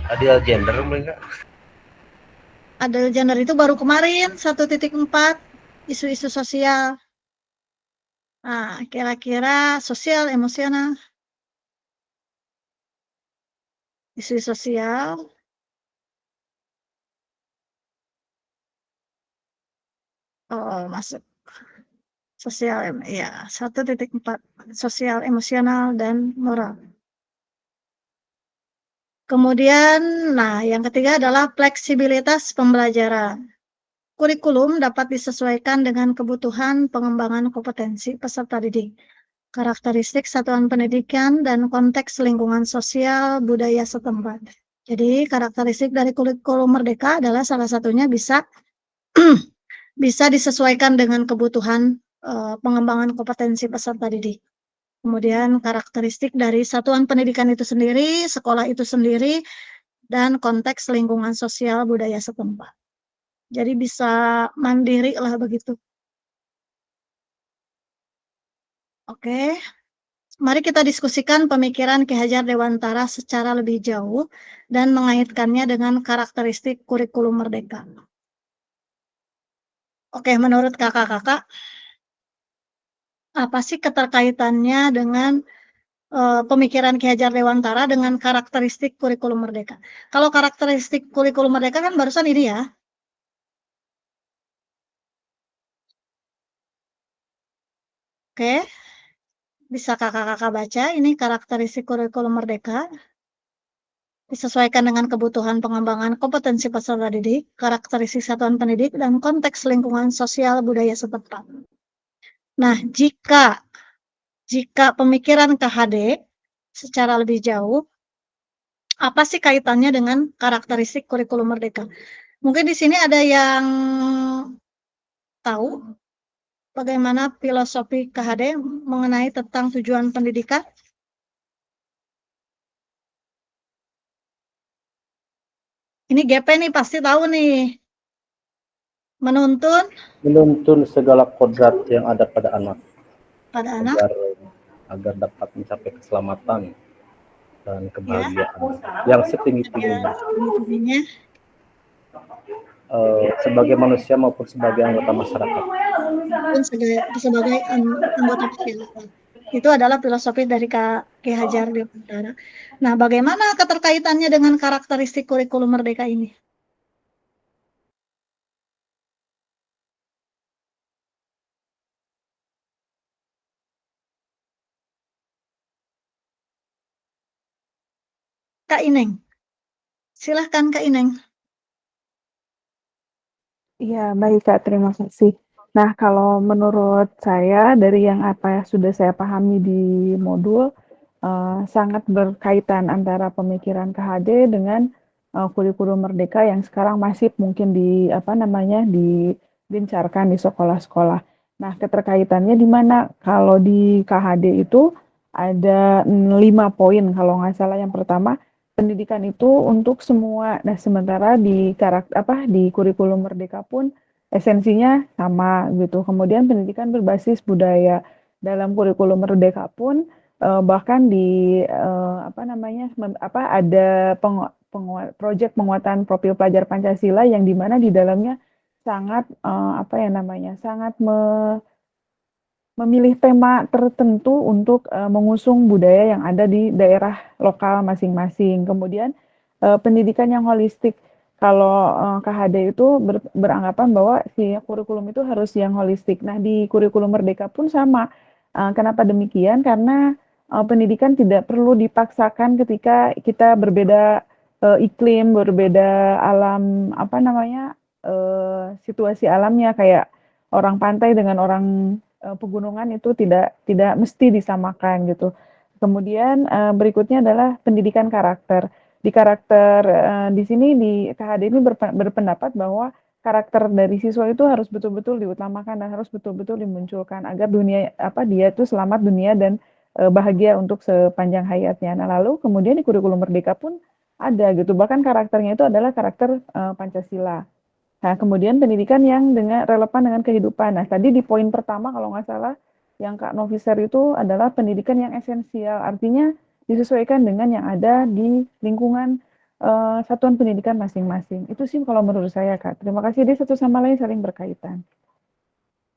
Adil gender mereka. Adil gender itu baru kemarin 1.4 isu-isu sosial. Nah, kira-kira sosial, emosional, isu sosial. Oh, masuk. Sosial, ya, 1.4 sosial, emosional, dan moral. Kemudian, nah, yang ketiga adalah fleksibilitas pembelajaran. Kurikulum dapat disesuaikan dengan kebutuhan pengembangan kompetensi peserta didik, karakteristik satuan pendidikan, dan konteks lingkungan sosial budaya setempat. Jadi, karakteristik dari kurikulum merdeka adalah salah satunya bisa bisa disesuaikan dengan kebutuhan pengembangan kompetensi peserta didik. Kemudian karakteristik dari satuan pendidikan itu sendiri, sekolah itu sendiri, dan konteks lingkungan sosial budaya setempat. Jadi bisa mandiri lah begitu. Oke, mari kita diskusikan pemikiran Ki Hajar Dewantara secara lebih jauh dan mengaitkannya dengan karakteristik kurikulum merdeka. Oke, menurut kakak-kakak, apa sih keterkaitannya dengan pemikiran Ki Hajar Dewantara dengan karakteristik kurikulum merdeka? Kalau karakteristik kurikulum merdeka kan barusan ini ya. Oke, bisa kakak-kakak baca, ini karakteristik kurikulum merdeka. Disesuaikan dengan kebutuhan pengembangan kompetensi peserta didik, karakteristik satuan pendidik, dan konteks lingkungan sosial budaya setempat. Nah, jika pemikiran KHD secara lebih jauh, apa sih kaitannya dengan karakteristik kurikulum merdeka? Mungkin di sini ada yang tahu bagaimana filosofi KHD mengenai tentang tujuan pendidikan? Ini GP nih pasti tahu nih. Menuntun segala kodrat yang ada pada anak pada anak agar dapat mencapai keselamatan dan kebahagiaan yang setinggi-tingginya sebagai manusia maupun sebagai anggota masyarakat. Sebagai anggota masyarakat. Itu adalah filosofi dari Ki Hajar Dewantara. Nah, bagaimana keterkaitannya dengan karakteristik kurikulum merdeka ini? Kak Ineng. Silahkan Kak Ineng. Iya, baik Kak, terima kasih. Nah, kalau menurut saya dari yang apa yang sudah saya pahami di modul, sangat berkaitan antara pemikiran KHD dengan kurikulum merdeka yang sekarang masih mungkin digencarkan di sekolah-sekolah. Nah, keterkaitannya di mana? Kalau di KHD itu ada 5 poin kalau nggak salah. Yang pertama, pendidikan itu untuk semua. Nah, sementara di kurikulum merdeka pun esensinya sama gitu. Kemudian pendidikan berbasis budaya. Dalam kurikulum merdeka pun bahkan ada proyek penguatan profil pelajar Pancasila yang di mana di dalamnya sangat sangat memilih tema tertentu untuk mengusung budaya yang ada di daerah lokal masing-masing. Kemudian pendidikan yang holistik. Kalau KHD itu beranggapan bahwa si kurikulum itu harus yang holistik. Nah, di kurikulum merdeka pun sama. Kenapa demikian? Karena pendidikan tidak perlu dipaksakan ketika kita berbeda iklim, berbeda alam, situasi alamnya, kayak orang pantai dengan orang pegunungan itu tidak mesti disamakan gitu. Kemudian berikutnya adalah pendidikan karakter. Di sini di KHD ini berpendapat bahwa karakter dari siswa itu harus betul-betul diutamakan dan harus betul-betul dimunculkan agar dia itu selamat dunia dan bahagia untuk sepanjang hayatnya. Nah, lalu kemudian di kurikulum merdeka pun ada gitu. Bahkan karakternya itu adalah karakter Pancasila. Nah, kemudian pendidikan yang relevan dengan kehidupan. Nah, tadi di poin pertama kalau nggak salah, yang Kak Noviser itu adalah pendidikan yang esensial. Artinya disesuaikan dengan yang ada di lingkungan satuan pendidikan masing-masing. Itu sih kalau menurut saya, Kak. Terima kasih. Dia satu sama lain saling berkaitan.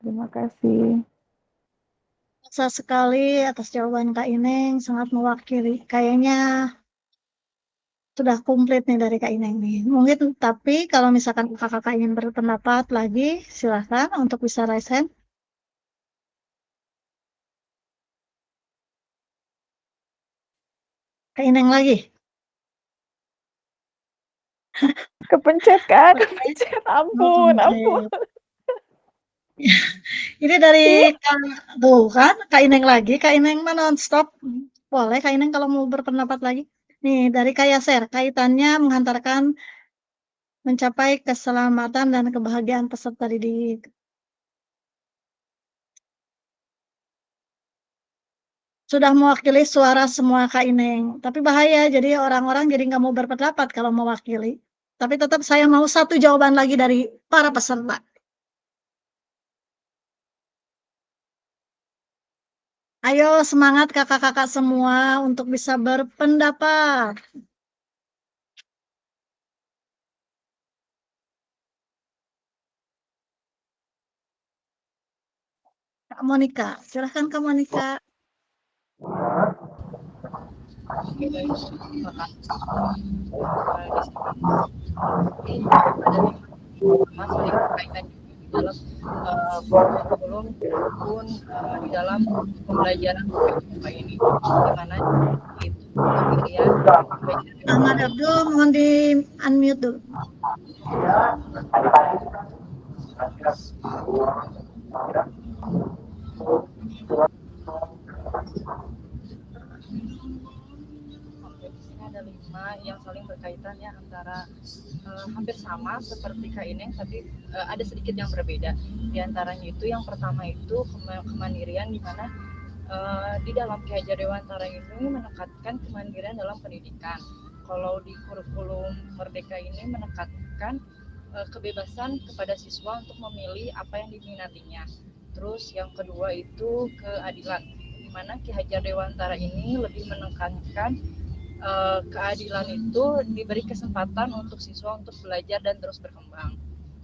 Terima kasih. Terima sekali atas jawaban Kak Ineng, sangat mewakili. Kayaknya sudah komplit nih dari Kak Ineng nih. Mungkin tapi kalau misalkan kakak ingin berpendapat lagi, silahkan untuk bisa raise hand. Kak Ineng lagi. Kepencet Kak, kepencet. Ampun. Ini dari tuh kan Kak Ineng lagi. Kak Ineng mah non-stop. Boleh Kak Ineng kalau mau berpendapat lagi. Nih dari Kak Yaser, kaitannya menghantarkan mencapai keselamatan dan kebahagiaan peserta didik. Sudah mewakili suara semua Kak Ineng. Tapi bahaya, jadi orang-orang jadi nggak mau berpendapat kalau mewakili. Tapi tetap saya mau satu jawaban lagi dari para peserta. Ayo semangat kakak-kakak semua untuk bisa berpendapat. Kak Monika, silahkan Kak Monika. Berkaitan dalam kurikulum maupun di dalam pembelajaran pembelajaran PJOK ini, gimana itu pemilihan Ahmad Abdul, mohon di unmute dulu. Oke, di sini ada 5 yang saling berkaitan ya, antara hampir sama seperti Kak Ineng, tapi ada sedikit yang berbeda. Di antaranya itu yang pertama itu kemandirian, di mana di dalam Ki Hajar Dewantara ini menekankan kemandirian dalam pendidikan. Kalau di kurikulum Merdeka ini menekankan kebebasan kepada siswa untuk memilih apa yang diminatinya. Terus yang kedua itu keadilan, di mana Ki Hajar Dewantara ini lebih menekankan keadilan itu diberi kesempatan untuk siswa untuk belajar dan terus berkembang.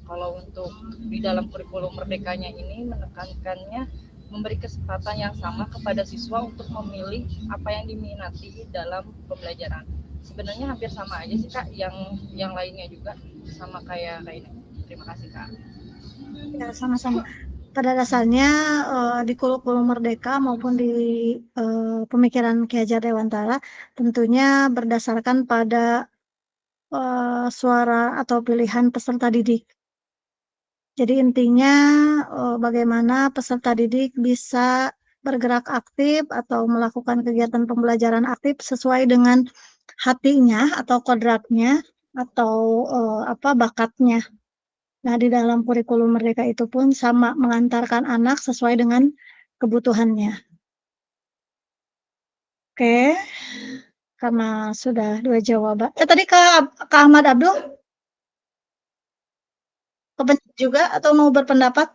Kalau untuk di dalam kurikulum Merdekanya ini menekankannya memberi kesempatan yang sama kepada siswa untuk memilih apa yang diminati dalam pembelajaran. Sebenarnya hampir sama aja sih Kak, yang lainnya juga sama kayak ini. Terima kasih Kak. Ya, sama-sama. Pada dasarnya di kurikulum Merdeka maupun di pemikiran Ki Hajar Dewantara tentunya berdasarkan pada suara atau pilihan peserta didik. Jadi intinya bagaimana peserta didik bisa bergerak aktif atau melakukan kegiatan pembelajaran aktif sesuai dengan hatinya atau kodratnya atau bakatnya. Nah, di dalam kurikulum Merdeka itu pun sama, mengantarkan anak sesuai dengan kebutuhannya. Oke, karena sudah 2 jawaban. Tadi Kak Ahmad Abdul kepencet juga atau mau berpendapat?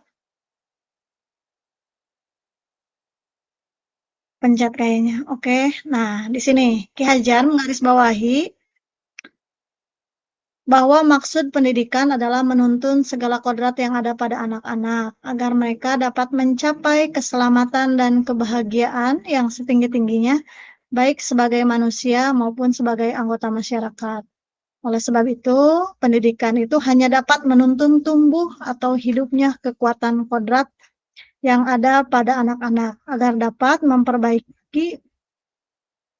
Pencet kayaknya. Oke. Nah, di sini Ki Hajar menggarisbawahi bahwa maksud pendidikan adalah menuntun segala kodrat yang ada pada anak-anak agar mereka dapat mencapai keselamatan dan kebahagiaan yang setinggi-tingginya, baik sebagai manusia maupun sebagai anggota masyarakat. Oleh sebab itu, pendidikan itu hanya dapat menuntun tumbuh atau hidupnya kekuatan kodrat yang ada pada anak-anak agar dapat memperbaiki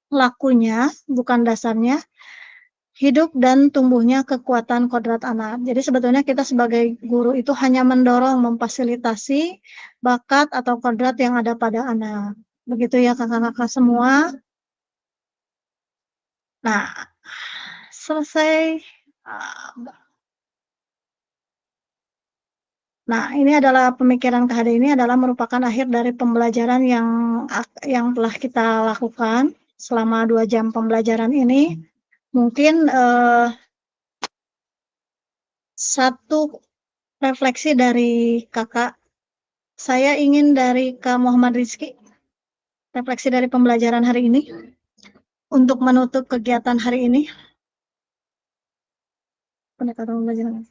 lakunya, bukan dasarnya, hidup dan tumbuhnya kekuatan kodrat anak. Jadi sebetulnya kita sebagai guru itu hanya mendorong, memfasilitasi bakat atau kodrat yang ada pada anak. Begitu ya kakak-kakak semua. Nah, selesai. Nah, ini adalah pemikiran KHD ini adalah merupakan akhir dari pembelajaran yang telah kita lakukan selama 2 jam pembelajaran ini. Mungkin satu refleksi dari kakak, saya ingin dari Kak Muhammad Rizky, refleksi dari pembelajaran hari ini untuk menutup kegiatan hari ini. Pendekatan pembelajaran.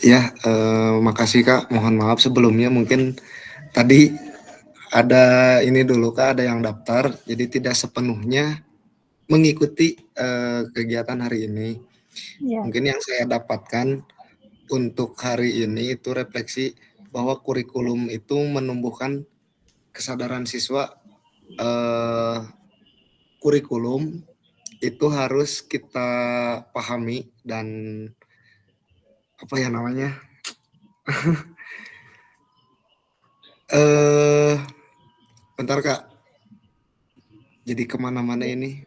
Ya, makasih Kak. Mohon maaf sebelumnya mungkin tadi ada ini dulu Kak, ada yang daftar, jadi tidak sepenuhnya mengikuti kegiatan hari ini. Ya. Mungkin yang saya dapatkan untuk hari ini itu refleksi bahwa kurikulum itu menumbuhkan kesadaran siswa. Kurikulum itu harus kita pahami dan apa ya namanya? Bentar Kak. Jadi kemana-mana ini.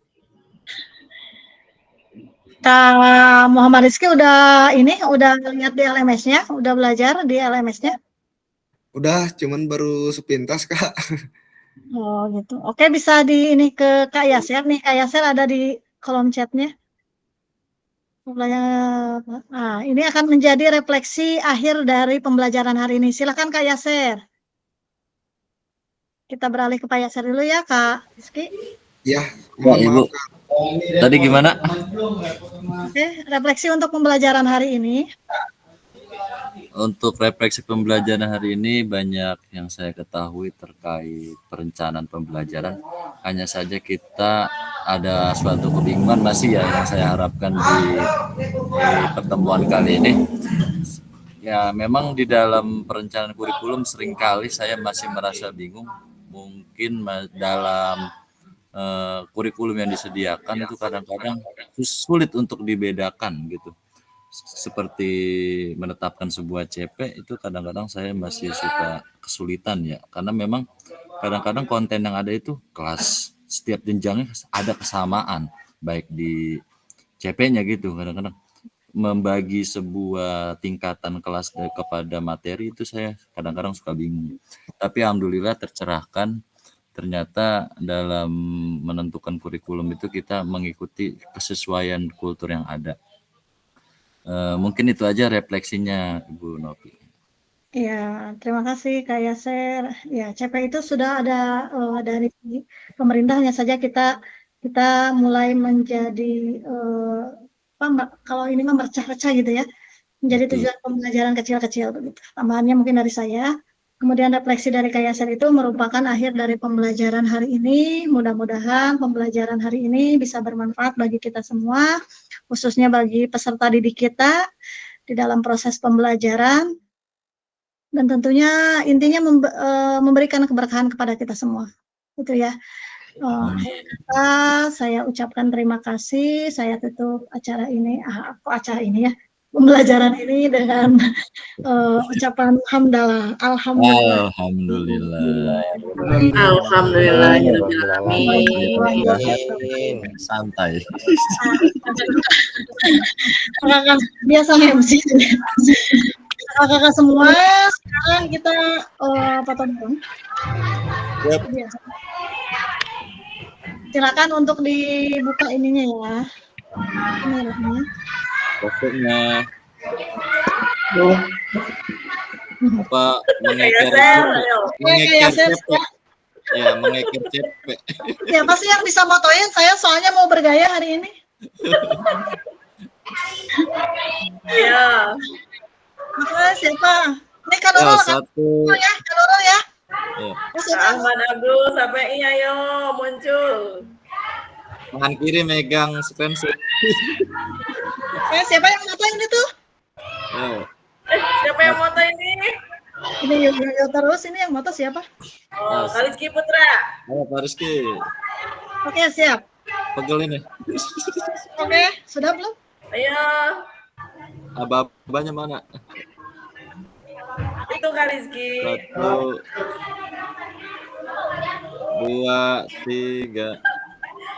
Kak Muhammad Rizky udah lihat di LMS-nya, udah belajar di LMS-nya? Udah, cuman baru sepintas Kak. Oh gitu. Oke, bisa ini ke Kak Yaser nih. Kak Yaser ada di kolom chatnya. Nah, ini akan menjadi refleksi akhir dari pembelajaran hari ini. Silakan Kak Yaser. Kita beralih ke Pak Yaser dulu ya Kak Rizky. Ya, Ibu. Tadi gimana? Oke, refleksi untuk pembelajaran hari ini. Untuk refleksi pembelajaran hari ini banyak yang saya ketahui terkait perencanaan pembelajaran. Hanya saja kita ada suatu kebingungan masih ya yang saya harapkan di pertemuan kali ini. Ya, memang di dalam perencanaan kurikulum seringkali saya masih merasa bingung. Mungkin dalam kurikulum yang disediakan itu kadang-kadang sulit untuk dibedakan gitu. Seperti menetapkan sebuah CP itu kadang-kadang saya masih suka kesulitan ya, karena memang kadang-kadang konten yang ada itu kelas setiap jenjangnya ada kesamaan, baik di CP-nya gitu. Kadang-kadang membagi sebuah tingkatan kelas kepada materi itu saya kadang-kadang suka bingung. Tapi alhamdulillah tercerahkan, ternyata dalam menentukan kurikulum itu kita mengikuti kesesuaian kultur yang ada. Mungkin itu aja refleksinya Ibu Novi. Ya, terima kasih Kak Yaser. Ya, CP itu sudah ada dari pemerintah, hanya saja kita mulai menjadi kalau ini memecah-pecah gitu ya, menjadi tujuan pembelajaran kecil-kecil begitu. Tambahannya mungkin dari saya. Kemudian refleksi dari Kak Yaser itu merupakan akhir dari pembelajaran hari ini. Mudah-mudahan pembelajaran hari ini bisa bermanfaat bagi kita semua, khususnya bagi peserta didik kita di dalam proses pembelajaran. Dan tentunya intinya memberikan keberkahan kepada kita semua. Itu ya. Akhir kata saya ucapkan terima kasih. Saya tutup acara ini. Pembelajaran ini dengan ucapan hamdalah. Alhamdulillah. Santai. Kakak biasa MC. Kakak semua, sekarang kita potong dong. Silakan untuk dibuka ininya ya. Kameranya. Pokoknya apa mengeker CP. Ya, mengeker CP. Siapa sih yang bisa motoin? Saya soalnya mau bergaya hari ini. Iya. Siapa? Ini Kanurul ya, Kanurul ya. Ahmad Agus, sampai iya yo muncul. Tangan kiri megang sponsor. Siapa yang moto ini tuh? Siapa yang moto ini? Ini yo terus, ini yang moto siapa? Oh, Kaliski Putra. Pak Rizky. Oke, siap. Pegel ini. Oke, sudah belum? Ayo. Abah-abahnya mana? Itu Kaliski. 1, 2, 3.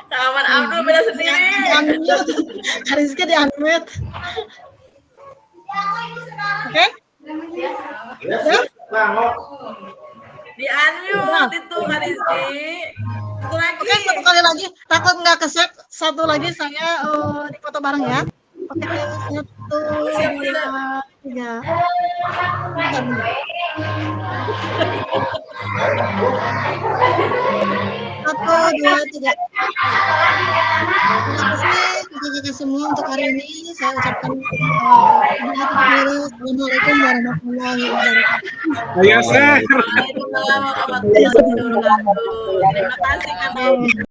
Kawan Abdul beda sendiri. Kaliski di unmute. Oke? Di unmute itu Kaliski. Satu lagi. Oke, satu kali lagi. Takut nggak kesep. Satu lagi saya di foto bareng ya. Oke, 1, 2, 3. Satu, dua, tiga. Terima kasih kakak-kakak semua untuk hari ini. Saya ucapkan Assalamualaikum warahmatullahi wabarakatuh. Ya, Sir. Waalaikumsalam warahmatullahi wabarakatuh. Terima kasih Kak.